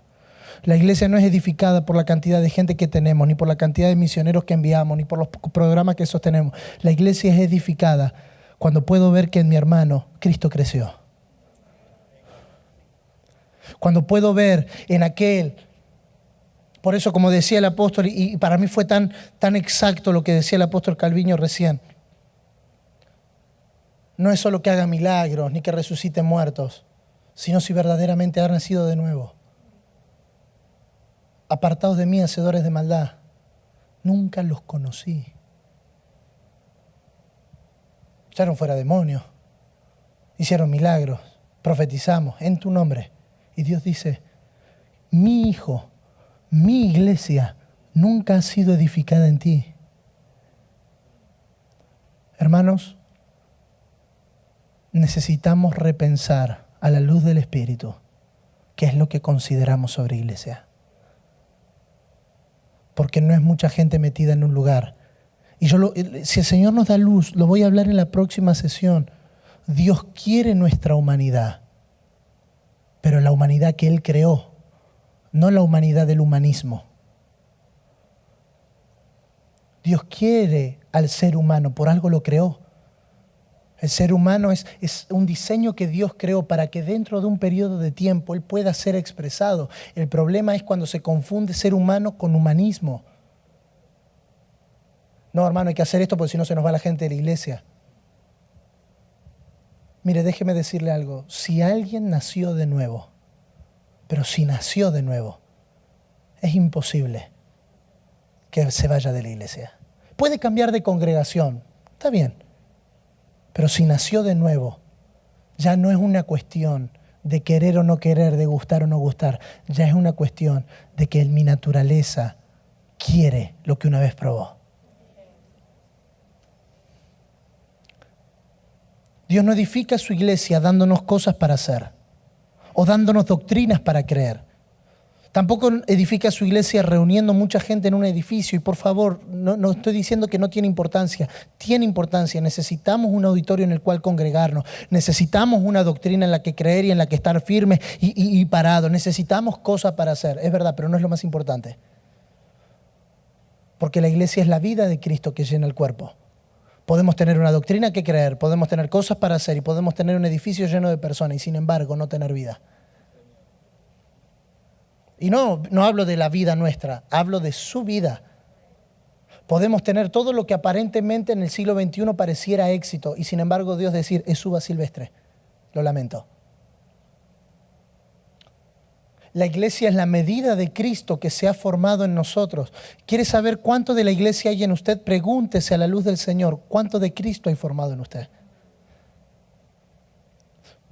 La iglesia no es edificada por la cantidad de gente que tenemos, ni por la cantidad de misioneros que enviamos, ni por los programas que sostenemos. La iglesia es edificada cuando puedo ver que en mi hermano Cristo creció. Cuando puedo ver en aquel. Por eso, como decía el apóstol, y para mí fue tan exacto lo que decía el apóstol Calviño recién, no es solo que haga milagros ni que resucite muertos, sino si verdaderamente ha nacido de nuevo. Apartados de mí, hacedores de maldad, nunca los conocí. Echaron fuera demonios, hicieron milagros, profetizamos en tu nombre. Y Dios dice, mi hijo, mi iglesia nunca ha sido edificada en ti. Hermanos, necesitamos repensar a la luz del Espíritu qué es lo que consideramos sobre iglesia. Porque no es mucha gente metida en un lugar. Y si el Señor nos da luz, lo voy a hablar en la próxima sesión. Dios quiere nuestra humanidad, pero la humanidad que Él creó, no la humanidad del humanismo. Dios quiere al ser humano, por algo lo creó. El ser humano es un diseño que Dios creó para que dentro de un periodo de tiempo Él pueda ser expresado. El problema es cuando se confunde ser humano con humanismo. No, hermano, hay que hacer esto porque si no se nos va la gente de la iglesia. Mire, déjeme decirle algo. Si alguien nació de nuevo, pero si nació de nuevo, es imposible que se vaya de la iglesia. Puede cambiar de congregación, está bien. Pero si nació de nuevo, ya no es una cuestión de querer o no querer, de gustar o no gustar. Ya es una cuestión de que mi naturaleza quiere lo que una vez probó. Dios no edifica su iglesia dándonos cosas para hacer o dándonos doctrinas para creer. Tampoco edifica su iglesia reuniendo mucha gente en un edificio. Y por favor, no estoy diciendo que no tiene importancia. Tiene importancia. Necesitamos un auditorio en el cual congregarnos. Necesitamos una doctrina en la que creer y en la que estar firmes y parados. Necesitamos cosas para hacer. Es verdad, pero no es lo más importante. Porque la iglesia es la vida de Cristo que llena el cuerpo. Podemos tener una doctrina que creer, podemos tener cosas para hacer y podemos tener un edificio lleno de personas y sin embargo no tener vida. Y no hablo de la vida nuestra, hablo de su vida. Podemos tener todo lo que aparentemente en el siglo XXI pareciera éxito y sin embargo Dios decir, es uva silvestre. Lo lamento. La iglesia es la medida de Cristo que se ha formado en nosotros. ¿Quiere saber cuánto de la iglesia hay en usted? Pregúntese a la luz del Señor, ¿cuánto de Cristo hay formado en usted?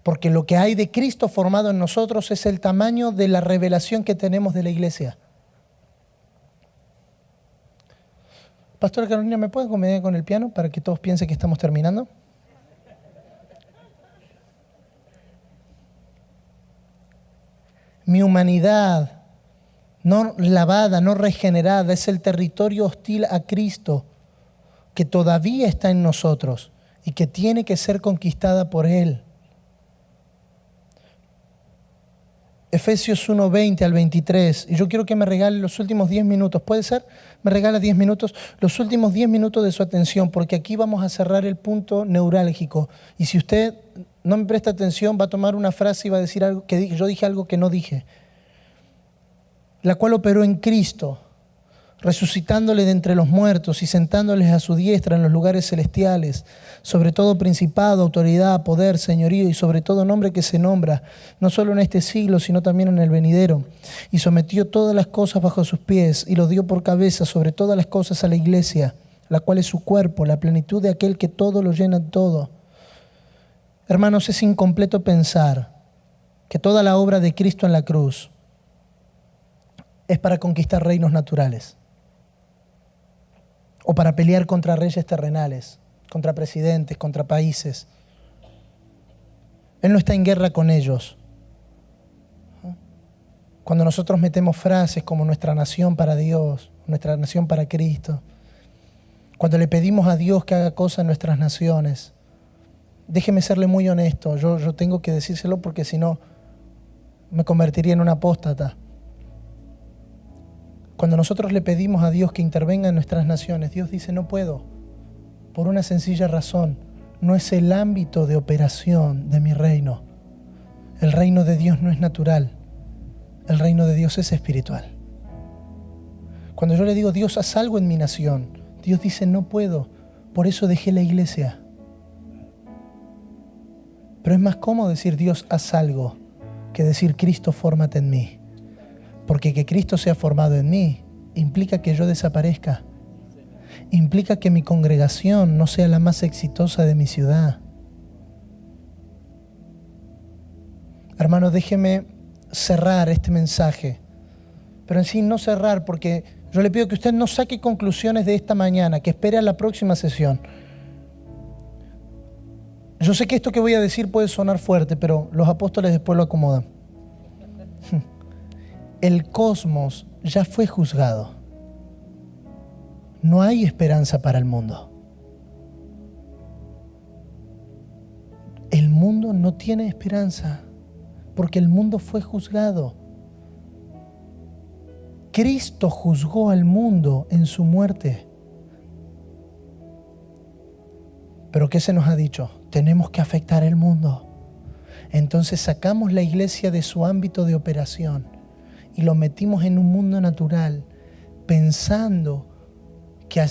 Porque lo que hay de Cristo formado en nosotros es el tamaño de la revelación que tenemos de la iglesia. Pastora Carolina, ¿me puede acompañar con el piano para que todos piensen que estamos terminando? Mi humanidad no lavada, no regenerada, es el territorio hostil a Cristo que todavía está en nosotros y que tiene que ser conquistada por Él. Efesios 1:20 al 23. Y yo quiero que me regale los últimos 10 minutos. ¿Puede ser? ¿Me regala 10 minutos? Los últimos 10 minutos de su atención, porque aquí vamos a cerrar el punto neurálgico. Y si usted no me presta atención, va a tomar una frase y va a decir algo que yo dije algo que no dije. La cual operó en Cristo resucitándole de entre los muertos y sentándoles a su diestra en los lugares celestiales, sobre todo principado, autoridad, poder, señorío y sobre todo nombre que se nombra, no solo en este siglo, sino también en el venidero. Y sometió todas las cosas bajo sus pies y lo dio por cabeza sobre todas las cosas a la iglesia, la cual es su cuerpo, la plenitud de aquel que todo lo llena en todo. Hermanos, es incompleto pensar que toda la obra de Cristo en la cruz es para conquistar reinos naturales o para pelear contra reyes terrenales, contra presidentes, contra países. Él no está en guerra con ellos. Cuando nosotros metemos frases como nuestra nación para Dios, nuestra nación para Cristo, cuando le pedimos a Dios que haga cosas en nuestras naciones, déjeme serle muy honesto, yo tengo que decírselo porque si no me convertiría en un apóstata. Cuando nosotros le pedimos a Dios que intervenga en nuestras naciones, Dios dice no puedo, por una sencilla razón, no es el ámbito de operación de mi reino. El reino de Dios no es natural, el reino de Dios es espiritual. Cuando yo le digo Dios haz algo en mi nación, Dios dice no puedo, por eso dejé la iglesia. Pero es más cómodo decir Dios haz algo que decir Cristo fórmate en mí. Porque que Cristo sea formado en mí implica que yo desaparezca. Implica que mi congregación no sea la más exitosa de mi ciudad. Hermano, déjeme cerrar este mensaje. Pero en sí no cerrar porque yo le pido que usted no saque conclusiones de esta mañana, que espere a la próxima sesión. Yo sé que esto que voy a decir puede sonar fuerte, pero los apóstoles después lo acomodan. El cosmos ya fue juzgado. No hay esperanza para el mundo. El mundo no tiene esperanza porque el mundo fue juzgado. Cristo juzgó al mundo en su muerte. Pero ¿qué se nos ha dicho? Tenemos que afectar el mundo. Entonces sacamos la iglesia de su ámbito de operación y lo metimos en un mundo natural, pensando que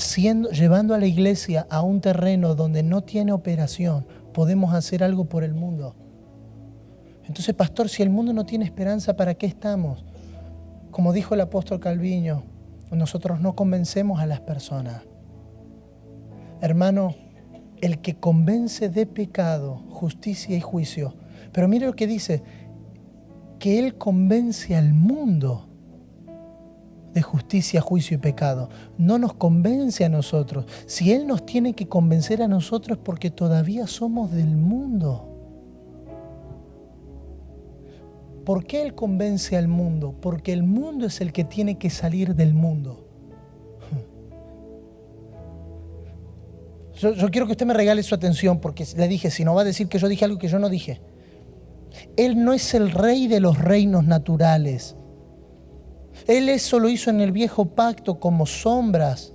llevando a la iglesia a un terreno donde no tiene operación, podemos hacer algo por el mundo. Entonces, pastor, si el mundo no tiene esperanza, ¿para qué estamos? Como dijo el apóstol Calviño, nosotros no convencemos a las personas. Hermano, el que convence de pecado, justicia y juicio. Pero mire lo que dice, que Él convence al mundo de justicia, juicio y pecado. No nos convence a nosotros. Si Él nos tiene que convencer a nosotros es porque todavía somos del mundo. ¿Por qué Él convence al mundo? Porque el mundo es el que tiene que salir del mundo. Yo quiero que usted me regale su atención porque le dije, si no va a decir que yo dije algo que yo no dije. Él no es el rey de los reinos naturales. Él eso lo hizo en el viejo pacto como sombras.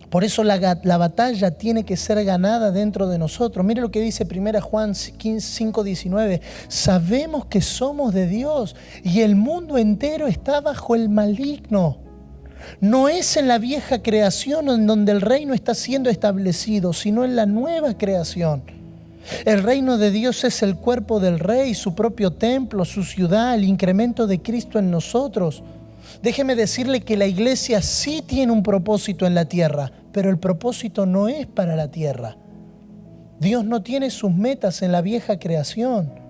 Por eso la batalla tiene que ser ganada dentro de nosotros. Mire lo que dice 1 Juan 5:19. Sabemos que somos de Dios y el mundo entero está bajo el maligno. No es en la vieja creación en donde el reino está siendo establecido, sino en la nueva creación. El reino de Dios es el cuerpo del Rey, su propio templo, su ciudad, el incremento de Cristo en nosotros. Déjeme decirle que la iglesia sí tiene un propósito en la tierra, pero el propósito no es para la tierra. Dios no tiene sus metas en la vieja creación.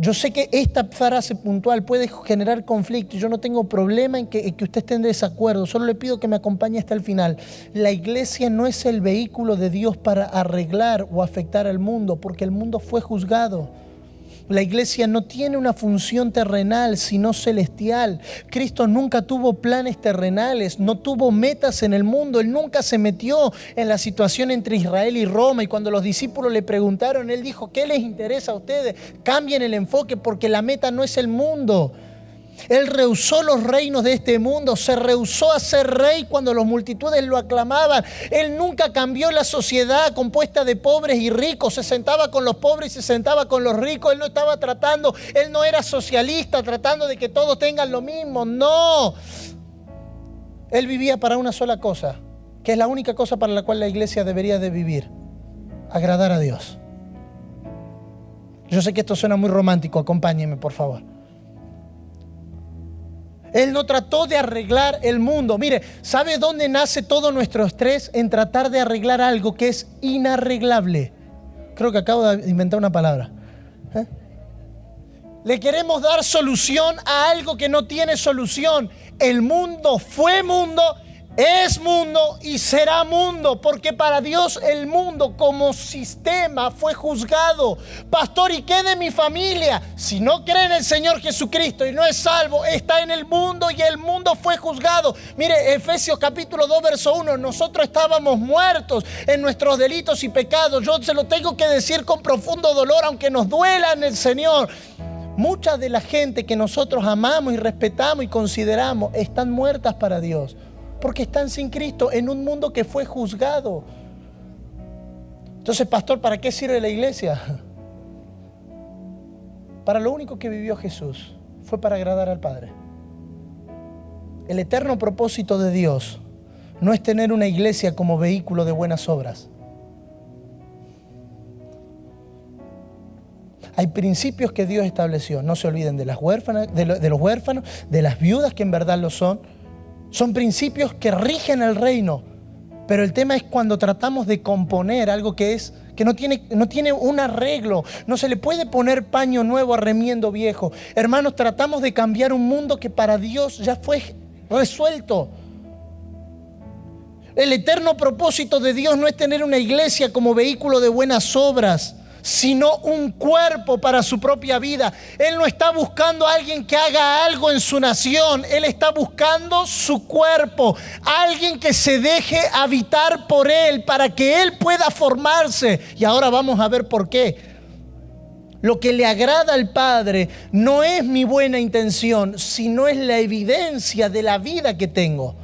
Yo sé que esta frase puntual puede generar conflicto y yo no tengo problema en que usted esté en desacuerdo. Solo le pido que me acompañe hasta el final. La iglesia no es el vehículo de Dios para arreglar o afectar al mundo, porque el mundo fue juzgado. La iglesia no tiene una función terrenal, sino celestial. Cristo nunca tuvo planes terrenales, no tuvo metas en el mundo. Él nunca se metió en la situación entre Israel y Roma. Y cuando los discípulos le preguntaron, Él dijo, ¿qué les interesa a ustedes? Cambien el enfoque porque la meta no es el mundo. Él rehusó los reinos de este mundo, se rehusó a ser rey cuando las multitudes lo aclamaban. Él nunca cambió la sociedad compuesta de pobres y ricos, se sentaba con los pobres y se sentaba con los ricos. Él no estaba él no era socialista tratando de que todos tengan lo mismo, no. Él vivía para una sola cosa, que es la única cosa para la cual la iglesia debería de vivir: agradar a Dios. Yo sé que esto suena muy romántico, acompáñenme por favor. Él no trató de arreglar el mundo. Mire, ¿sabe dónde nace todo nuestro estrés? En tratar de arreglar algo que es inarreglable. Creo que acabo de inventar una palabra. Le queremos dar solución a algo que no tiene solución. El mundo fue mundo, es mundo y será mundo, porque para Dios el mundo como sistema fue juzgado. Pastor, ¿y qué de mi familia? Si no cree en el Señor Jesucristo y no es salvo, está en el mundo y el mundo fue juzgado. Mire, Efesios capítulo 2, verso 1, nosotros estábamos muertos en nuestros delitos y pecados. Yo se lo tengo que decir con profundo dolor, aunque nos duela en el Señor. Mucha de la gente que nosotros amamos y respetamos y consideramos están muertas para Dios, porque están sin Cristo en un mundo que fue juzgado. Entonces, pastor, ¿para qué sirve la iglesia? Para lo único que vivió Jesús fue para agradar al Padre. El eterno propósito de Dios no es tener una iglesia como vehículo de buenas obras. Hay principios que Dios estableció. No se olviden de las huérfanas, de los huérfanos, de las viudas que en verdad lo son. Son principios que rigen el reino. Pero el tema es cuando tratamos de componer algo que no tiene un arreglo. No se le puede poner paño nuevo a remiendo viejo. Hermanos, tratamos de cambiar un mundo que para Dios ya fue resuelto. El eterno propósito de Dios no es tener una iglesia como vehículo de buenas obras, sino un cuerpo para su propia vida. Él no está buscando a alguien que haga algo en su nación. Él está buscando su cuerpo, alguien que se deje habitar por Él para que Él pueda formarse. Y ahora vamos a ver por qué. Lo que le agrada al Padre no es mi buena intención, sino es la evidencia de la vida que tengo.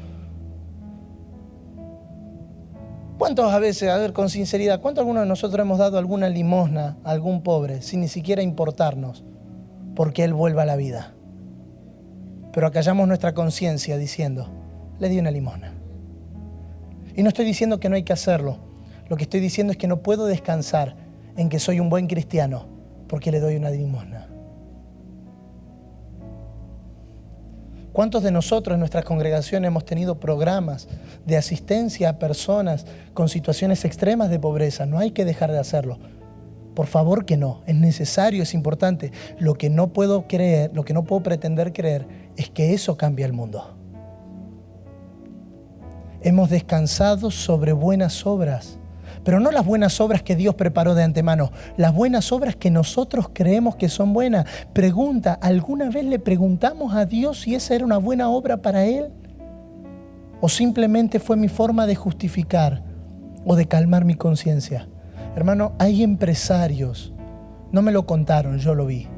¿Cuántos a veces, a ver, con sinceridad, cuántos algunos de nosotros hemos dado alguna limosna a algún pobre sin ni siquiera importarnos porque él vuelva a la vida? Pero acallamos nuestra conciencia diciendo, le di una limosna. Y no estoy diciendo que no hay que hacerlo. Lo que estoy diciendo es que no puedo descansar en que soy un buen cristiano porque le doy una limosna. ¿Cuántos de nosotros en nuestras congregaciones hemos tenido programas de asistencia a personas con situaciones extremas de pobreza? No hay que dejar de hacerlo. Por favor que no. Es necesario, es importante. Lo que no puedo creer, lo que no puedo pretender creer es que eso cambie el mundo. Hemos descansado sobre buenas obras. Pero no las buenas obras que Dios preparó de antemano, las buenas obras que nosotros creemos que son buenas. Pregunta, ¿alguna vez le preguntamos a Dios si esa era una buena obra para Él? ¿O simplemente fue mi forma de justificar o de calmar mi conciencia? Hermano, hay empresarios, no me lo contaron, yo lo vi,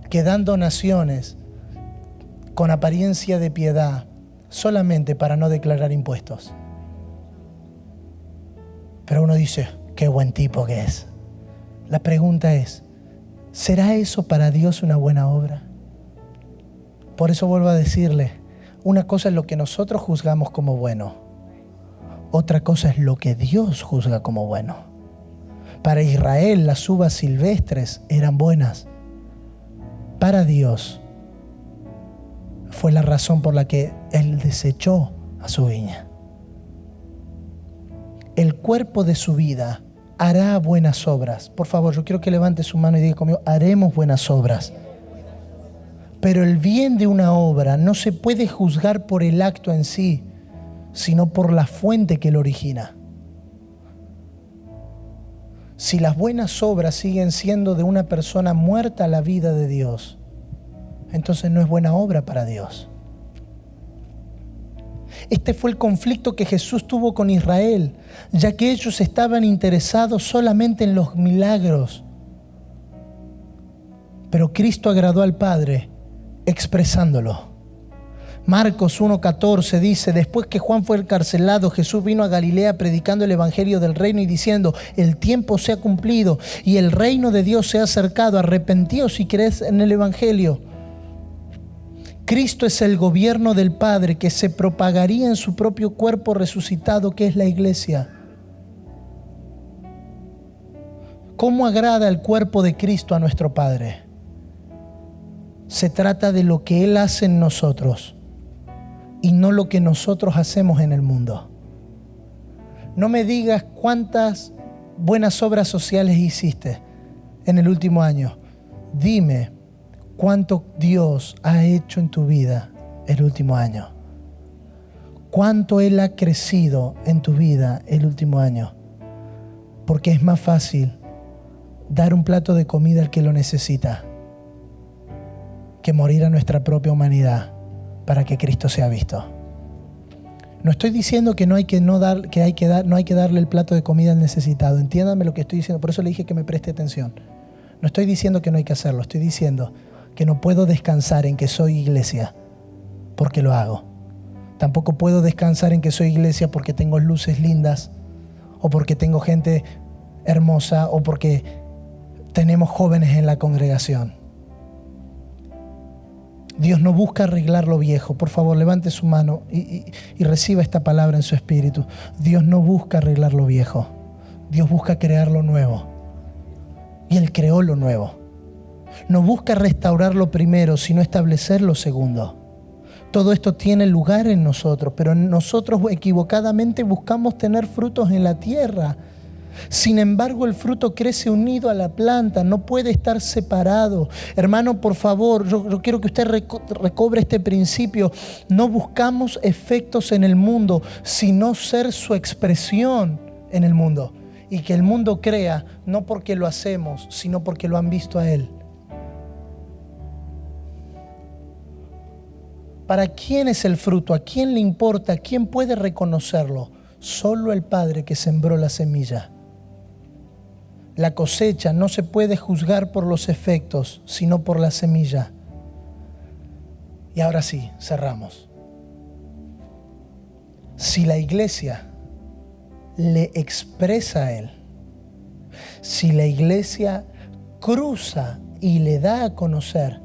que dan donaciones con apariencia de piedad solamente para no declarar impuestos. Pero uno dice, qué buen tipo que es. La pregunta es, ¿será eso para Dios una buena obra? Por eso vuelvo a decirle, una cosa es lo que nosotros juzgamos como bueno. Otra cosa es lo que Dios juzga como bueno. Para Israel las uvas silvestres eran buenas. Para Dios fue la razón por la que Él desechó a su viña. El cuerpo de su vida hará buenas obras. Por favor, yo quiero que levante su mano y diga conmigo, haremos buenas obras. Pero el bien de una obra no se puede juzgar por el acto en sí, sino por la fuente que lo origina. Si las buenas obras siguen siendo de una persona muerta a la vida de Dios, entonces no es buena obra para Dios. Este fue el conflicto que Jesús tuvo con Israel, ya que ellos estaban interesados solamente en los milagros. Pero Cristo agradó al Padre expresándolo. Marcos 1:14 dice, después que Juan fue encarcelado, Jesús vino a Galilea predicando el evangelio del reino y diciendo, el tiempo se ha cumplido y el reino de Dios se ha acercado, arrepentíos y creed en el evangelio. Cristo es el gobierno del Padre que se propagaría en su propio cuerpo resucitado, que es la iglesia. ¿Cómo agrada el cuerpo de Cristo a nuestro Padre? Se trata de lo que Él hace en nosotros y no lo que nosotros hacemos en el mundo. No me digas cuántas buenas obras sociales hiciste en el último año. Dime cuánto Dios ha hecho en tu vida el último año. Cuánto Él ha crecido en tu vida el último año. Porque es más fácil dar un plato de comida al que lo necesita que morir a nuestra propia humanidad para que Cristo sea visto. No estoy diciendo que no hay que darle el plato de comida al necesitado. Entiéndame lo que estoy diciendo. Por eso le dije que me preste atención. No estoy diciendo que no hay que hacerlo. Estoy diciendo que no puedo descansar en que soy iglesia porque lo hago. Tampoco puedo descansar en que soy iglesia porque tengo luces lindas o porque tengo gente hermosa o porque tenemos jóvenes en la congregación. Dios no busca arreglar lo viejo. Por favor, levante su mano y reciba esta palabra en su espíritu. Dios no busca arreglar lo viejo. Dios busca crear lo nuevo. Y Él creó lo nuevo. No busca restaurar lo primero, sino establecer lo segundo. Todo esto tiene lugar en nosotros, pero nosotros equivocadamente buscamos tener frutos en la tierra. Sin embargo, el fruto crece unido a la planta, no puede estar separado. Hermano, por favor, yo quiero que usted recobre este principio. No buscamos efectos en el mundo, sino ser su expresión en el mundo. Y que el mundo crea, no porque lo hacemos, sino porque lo han visto a Él. ¿Para quién es el fruto? ¿A quién le importa? ¿Quién puede reconocerlo? Solo el Padre que sembró la semilla. La cosecha no se puede juzgar por los efectos, sino por la semilla. Y ahora sí, cerramos. Si la iglesia le expresa a Él, si la iglesia cruza y le da a conocer,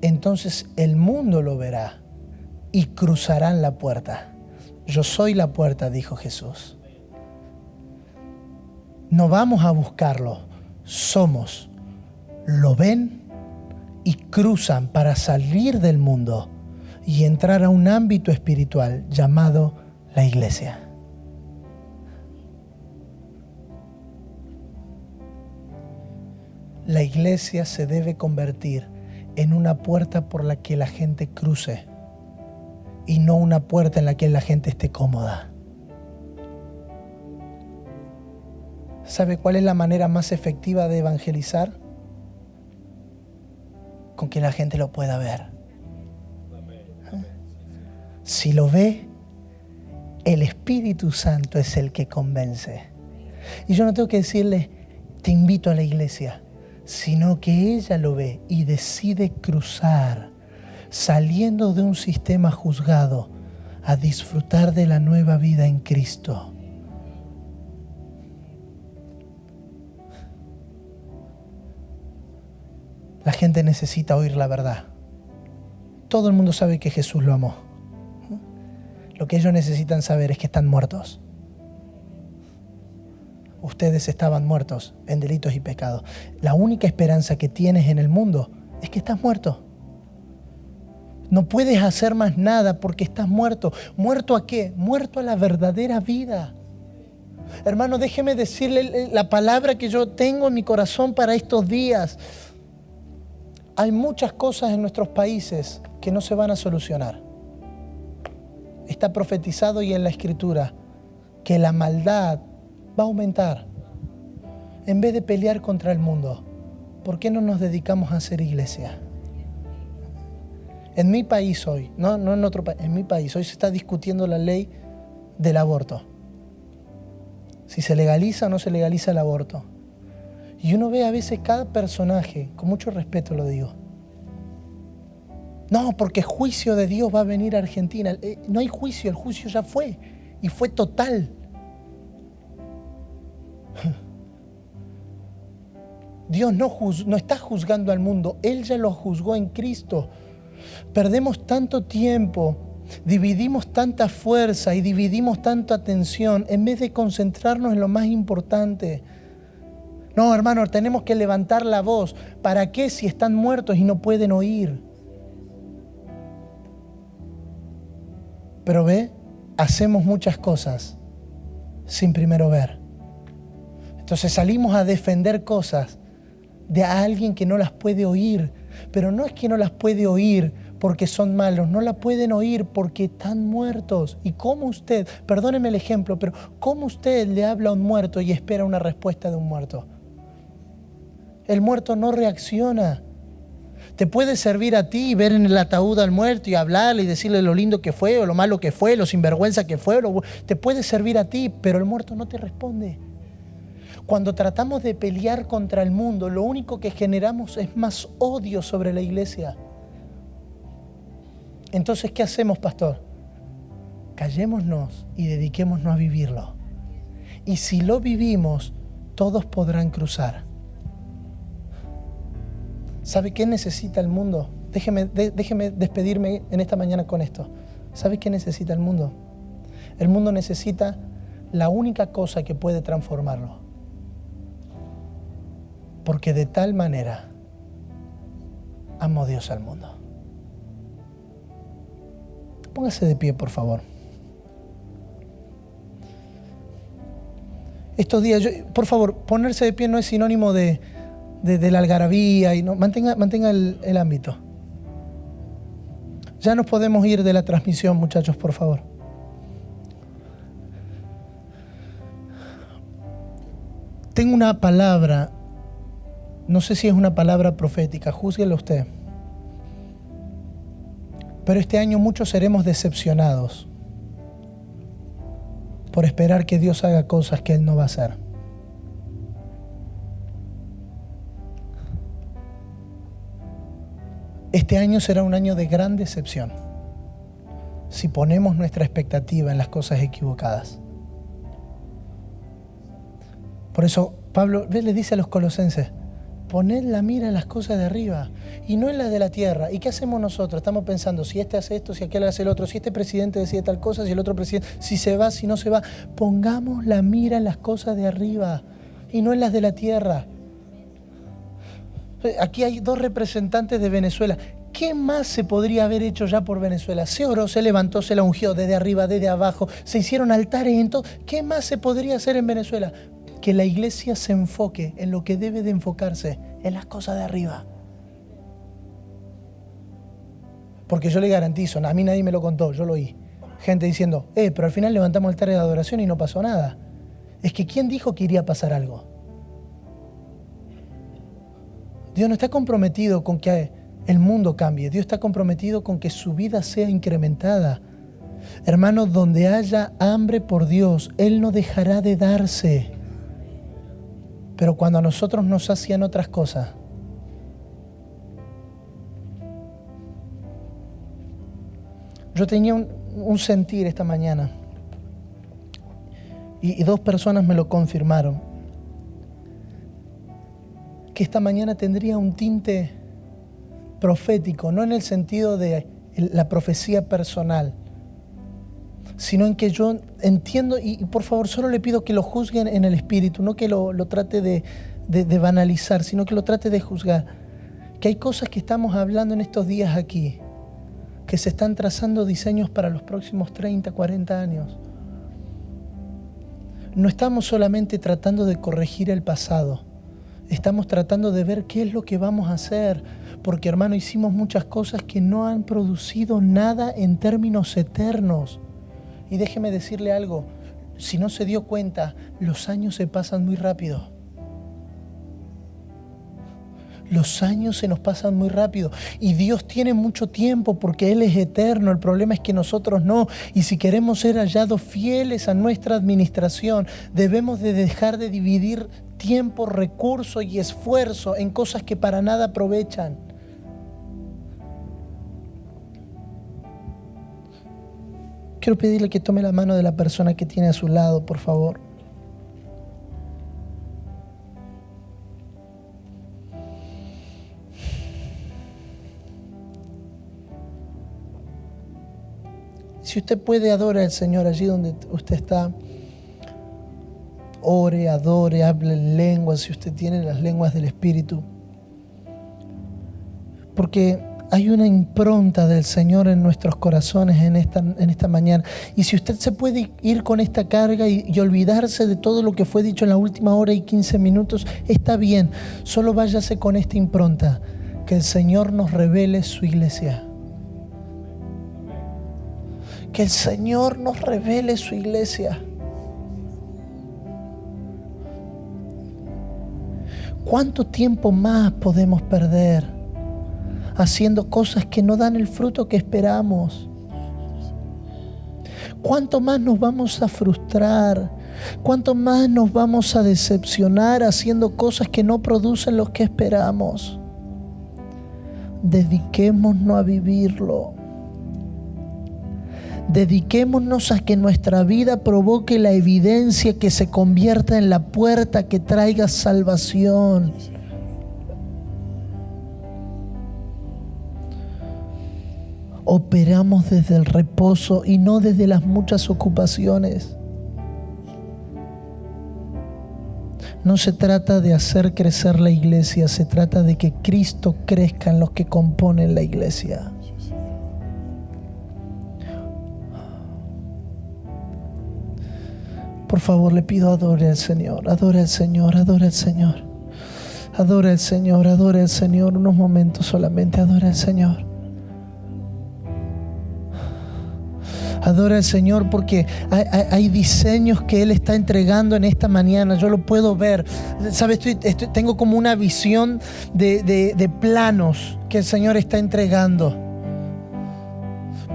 entonces el mundo lo verá y cruzarán la puerta. Yo soy la puerta, dijo Jesús. No vamos a buscarlo, somos. Lo ven y cruzan para salir del mundo y entrar a un ámbito espiritual llamado la iglesia. La iglesia se debe convertir en una puerta por la que la gente cruce y no una puerta en la que la gente esté cómoda. ¿Sabe cuál es la manera más efectiva de evangelizar? Con que la gente lo pueda ver. Si lo ve, el Espíritu Santo es el que convence. Y yo no tengo que decirle, te invito a la iglesia, sino que ella lo ve y decide cruzar, saliendo de un sistema juzgado, a disfrutar de la nueva vida en Cristo. La gente necesita oír la verdad. Todo el mundo sabe que Jesús lo amó. Lo que ellos necesitan saber es que están muertos. Ustedes estaban muertos en delitos y pecados. La única esperanza que tienes en el mundo es que estás muerto. No puedes hacer más nada porque estás muerto. ¿Muerto a qué? Muerto a la verdadera vida. Hermano, déjeme decirle la palabra que yo tengo en mi corazón para estos días. Hay muchas cosas en nuestros países que no se van a solucionar. Está profetizado y en la Escritura que la maldad va a aumentar. En vez de pelear contra el mundo, ¿por qué no nos dedicamos a hacer iglesia? En mi país hoy, no en otro país, en mi país hoy se está discutiendo la ley del aborto. Si se legaliza o no se legaliza el aborto. Y uno ve a veces cada personaje, con mucho respeto lo digo. No, porque juicio de Dios va a venir a Argentina. No hay juicio, el juicio ya fue. Y fue total. Dios no está juzgando al mundo. Él ya lo juzgó en Cristo. Perdemos tanto tiempo, dividimos tanta fuerza y dividimos tanta atención en vez de concentrarnos en lo más importante. No, hermano, tenemos que levantar la voz. ¿Para qué si están muertos y no pueden oír? Pero ve, hacemos muchas cosas sin primero ver. Entonces salimos a defender cosas de alguien que no las puede oír. Pero no es que no las puede oír porque son malos, no la pueden oír porque están muertos. ¿Y cómo usted, perdóneme el ejemplo, pero cómo usted le habla a un muerto y espera una respuesta de un muerto? El muerto no reacciona. Te puede servir a ti ver en el ataúd al muerto y hablarle y decirle lo lindo que fue o lo malo que fue, lo sinvergüenza que fue. Te puede servir a ti, pero el muerto no te responde. Cuando tratamos de pelear contra el mundo, lo único que generamos es más odio sobre la iglesia. Entonces, ¿qué hacemos, pastor? Callémonos y dediquémonos a vivirlo. Y si lo vivimos, todos podrán cruzar. ¿Sabe qué necesita el mundo? Déjeme despedirme en esta mañana con esto. ¿Sabe qué necesita el mundo? El mundo necesita la única cosa que puede transformarlo. Porque de tal manera amó Dios al mundo. Póngase de pie, por favor. Estos días, por favor, ponerse de pie no es sinónimo de la algarabía. Y no, mantenga el ámbito. Ya nos podemos ir de la transmisión, muchachos, por favor. Tengo una palabra, no sé si es una palabra profética, júzguelo usted. Pero este año muchos seremos decepcionados por esperar que Dios haga cosas que Él no va a hacer. Este año será un año de gran decepción si ponemos nuestra expectativa en las cosas equivocadas. Por eso Pablo le dice a los colosenses: poned la mira en las cosas de arriba y no en las de la tierra. ¿Y qué hacemos nosotros? Estamos pensando si este hace esto, si aquel hace el otro, si este presidente decide tal cosa, si el otro presidente, si se va, si no se va. Pongamos la mira en las cosas de arriba y no en las de la tierra. Aquí hay 2 representantes de Venezuela. ¿Qué más se podría haber hecho ya por Venezuela? Se oró, se levantó, se la ungió desde arriba, desde abajo, se hicieron altares en todo. ¿Qué más se podría hacer en Venezuela? Que la iglesia se enfoque en lo que debe de enfocarse, en las cosas de arriba. Porque yo le garantizo, a mí nadie me lo contó, yo lo oí. Gente diciendo, pero al final levantamos altares de adoración y no pasó nada. Es que ¿quién dijo que iría a pasar algo? Dios no está comprometido con que el mundo cambie. Dios está comprometido con que su vida sea incrementada. Hermanos, donde haya hambre por Dios, Él no dejará de darse. Pero cuando a nosotros nos hacían otras cosas, yo tenía un sentir esta mañana y 2 personas me lo confirmaron, que esta mañana tendría un tinte profético, no en el sentido de la profecía personal, sino en que yo entiendo, y por favor solo le pido que lo juzguen en el espíritu, no que lo trate de banalizar, sino que lo trate de juzgar, que hay cosas que estamos hablando en estos días aquí, que se están trazando diseños para los próximos 30, 40 años. No estamos solamente tratando de corregir el pasado, estamos tratando de ver qué es lo que vamos a hacer, porque hermano, hicimos muchas cosas que no han producido nada en términos eternos. Y déjeme decirle algo, si no se dio cuenta, los años se pasan muy rápido. Los años se nos pasan muy rápido y Dios tiene mucho tiempo porque Él es eterno. El problema es que nosotros no. Y si queremos ser hallados fieles a nuestra administración, debemos de dejar de dividir tiempo, recursos y esfuerzo en cosas que para nada aprovechan. Quiero pedirle que tome la mano de la persona que tiene a su lado, por favor. Si usted puede, adore al Señor allí donde usted está. Ore, adore, hable en lenguas, si usted tiene las lenguas del Espíritu. Porque hay una impronta del Señor en nuestros corazones en esta mañana. Y si usted se puede ir con esta carga y olvidarse de todo lo que fue dicho en la última hora y 15 minutos, está bien. Solo váyase con esta impronta. Que el Señor nos revele su iglesia. Que el Señor nos revele su iglesia. ¿Cuánto tiempo más podemos perder haciendo cosas que no dan el fruto que esperamos? ¿Cuánto más nos vamos a frustrar? ¿Cuánto más nos vamos a decepcionar haciendo cosas que no producen lo que esperamos? Dediquémonos a vivirlo. Dediquémonos a que nuestra vida provoque la evidencia que se convierta en la puerta que traiga salvación. Operamos desde el reposo y no desde las muchas ocupaciones. No se trata de hacer crecer la iglesia, se trata de que Cristo crezca en los que componen la iglesia. Por favor, le pido, adore al Señor, adore al Señor, adore al Señor. Adore al Señor, adore al Señor. Unos momentos solamente, adore al Señor. Adora al Señor porque hay diseños que Él está entregando en esta mañana. Yo lo puedo ver. ¿Sabes? Tengo como una visión de planos que el Señor está entregando.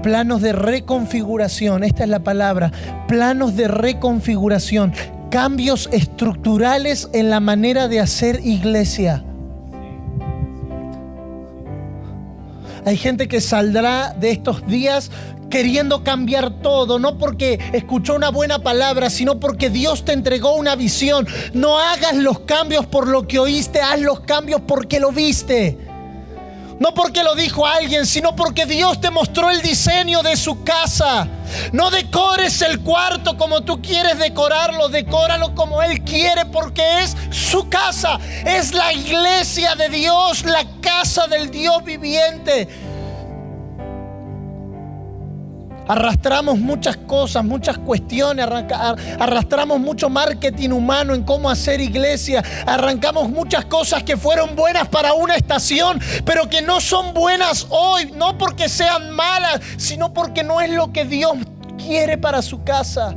Planos de reconfiguración. Esta es la palabra. Planos de reconfiguración. Cambios estructurales en la manera de hacer iglesia. Hay gente que saldrá de estos días queriendo cambiar todo, no porque escuchó una buena palabra, sino porque Dios te entregó una visión. No hagas los cambios por lo que oíste, haz los cambios porque lo viste. No porque lo dijo alguien, sino porque Dios te mostró el diseño de su casa. No decores el cuarto como tú quieres decorarlo, decóralo como Él quiere, porque es su casa. Es la iglesia de Dios, la casa del Dios viviente. Arrastramos muchas cosas, muchas cuestiones, arrastramos mucho marketing humano en cómo hacer iglesia, arrancamos muchas cosas que fueron buenas para una estación, pero que no son buenas hoy, no porque sean malas, sino porque no es lo que Dios quiere para su casa.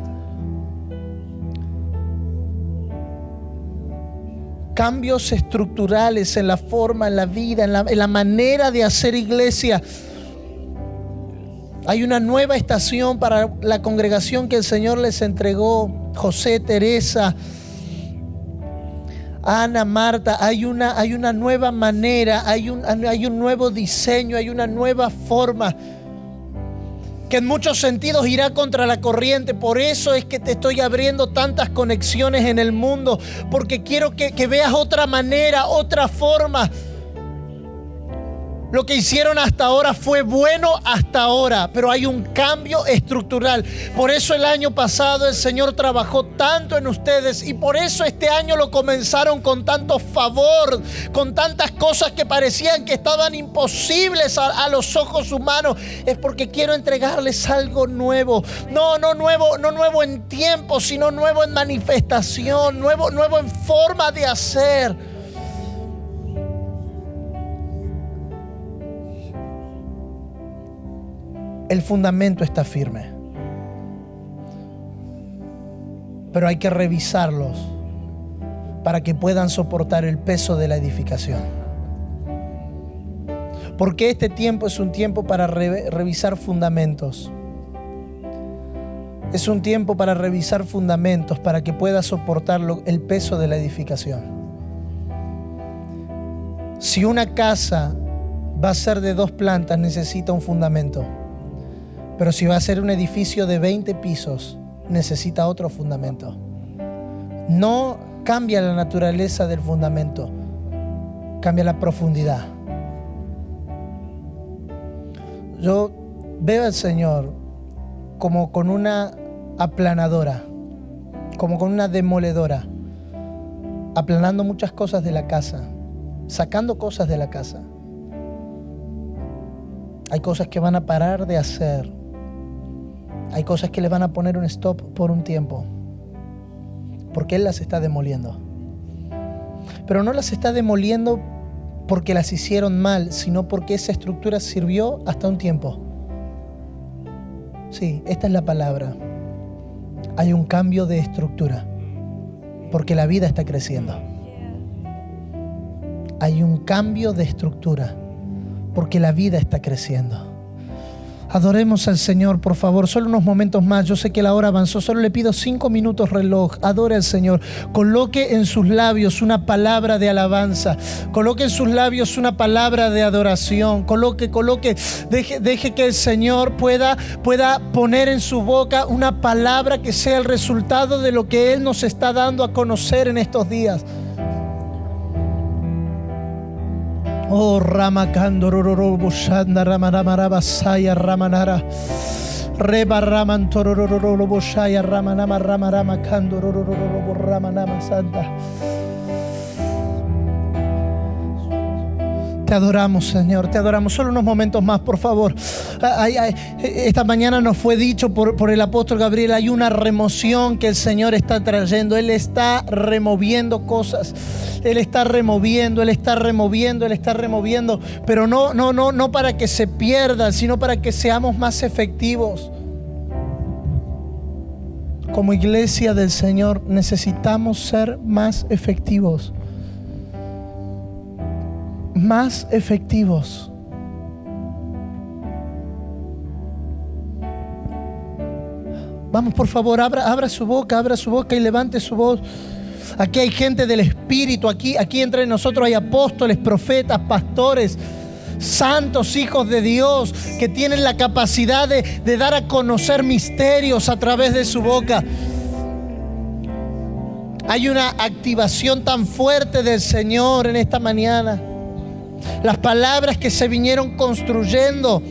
Cambios estructurales en la forma, en la vida, en la manera de hacer iglesia. Hay una nueva estación para la congregación que el Señor les entregó. José, Teresa, Ana, Marta. Hay una nueva manera, hay un nuevo diseño, hay una nueva forma que en muchos sentidos irá contra la corriente. Por eso es que te estoy abriendo tantas conexiones en el mundo, porque quiero que veas otra manera, otra forma. Lo que hicieron hasta ahora fue bueno hasta ahora, pero hay un cambio estructural. Por eso el año pasado el Señor trabajó tanto en ustedes y por eso este año lo comenzaron con tanto favor, con tantas cosas que parecían que estaban imposibles a los ojos humanos. Es porque quiero entregarles algo nuevo. No nuevo en tiempo, sino nuevo en manifestación, nuevo en forma de hacer. El fundamento está firme, pero hay que revisarlos para que puedan soportar el peso de la edificación. Porque este tiempo es un tiempo para revisar fundamentos. Es un tiempo para revisar fundamentos para que pueda soportar el peso de la edificación. Si una casa va a ser de 2 plantas, necesita un fundamento. Pero si va a ser un edificio de 20 pisos, necesita otro fundamento. No cambia la naturaleza del fundamento, cambia la profundidad. Yo veo al Señor como con una aplanadora, como con una demoledora, aplanando muchas cosas de la casa, sacando cosas de la casa. Hay cosas que van a parar de hacer. Hay cosas que le van a poner un stop por un tiempo, porque Él las está demoliendo. Pero no las está demoliendo porque las hicieron mal, sino porque esa estructura sirvió hasta un tiempo. Sí, esta es la palabra. Hay un cambio de estructura, porque la vida está creciendo. Hay un cambio de estructura, porque la vida está creciendo. Adoremos al Señor, por favor, solo unos momentos más. Yo sé que la hora avanzó, solo le pido 5 minutos reloj. Adore al Señor. Coloque en sus labios una palabra de alabanza. Coloque en sus labios una palabra de adoración. Coloque. Deje que el Señor pueda poner en su boca una palabra que sea el resultado de lo que Él nos está dando a conocer en estos días. Oh, Ramakando Rororo Boshanda Ramanamara Basaya Ramanara Reba Raman Torororo Boshaya Ramanama Ramarama Kando Rororo Ramanama Santa. Te adoramos, Señor, te adoramos. Solo unos momentos más, por favor. Esta mañana nos fue dicho por el apóstol Gabriel, hay una remoción que el Señor está trayendo. Él está removiendo cosas. Él está removiendo, pero no para que se pierdan, sino para que seamos más efectivos. Como iglesia del Señor necesitamos ser más efectivos. Más efectivos. Vamos, por favor, abra su boca y levante su voz. Aquí hay gente del Espíritu, aquí entre nosotros hay apóstoles, profetas, pastores, santos, hijos de Dios, que tienen la capacidad de dar a conocer misterios a través de su boca. Hay una activación tan fuerte del Señor en esta mañana. Las palabras que se vinieron construyendo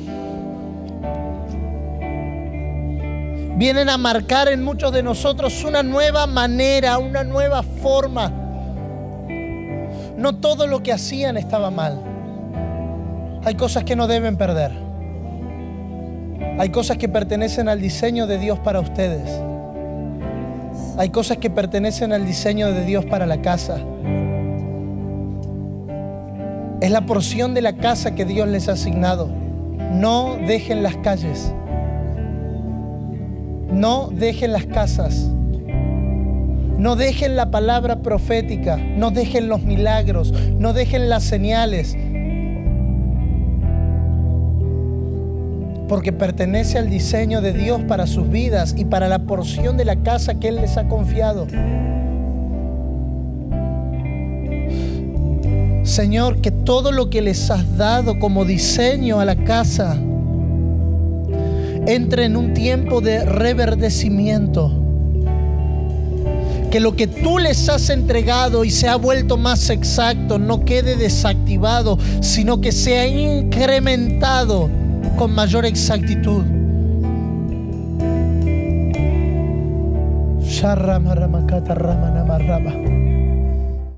vienen a marcar en muchos de nosotros una nueva manera, una nueva forma. No todo lo que hacían estaba mal. Hay cosas que no deben perder. Hay cosas que pertenecen al diseño de Dios para ustedes. Hay cosas que pertenecen al diseño de Dios para la casa. Es la porción de la casa que Dios les ha asignado. No dejen las calles. No dejen las casas. No dejen la palabra profética. No dejen los milagros. No dejen las señales. Porque pertenece al diseño de Dios para sus vidas y para la porción de la casa que Él les ha confiado. Señor, que todo lo que les has dado como diseño a la casa entre en un tiempo de reverdecimiento. Que lo que tú les has entregado y se ha vuelto más exacto no quede desactivado, sino que sea incrementado con mayor exactitud. Sharrama ramakata ramana marrama.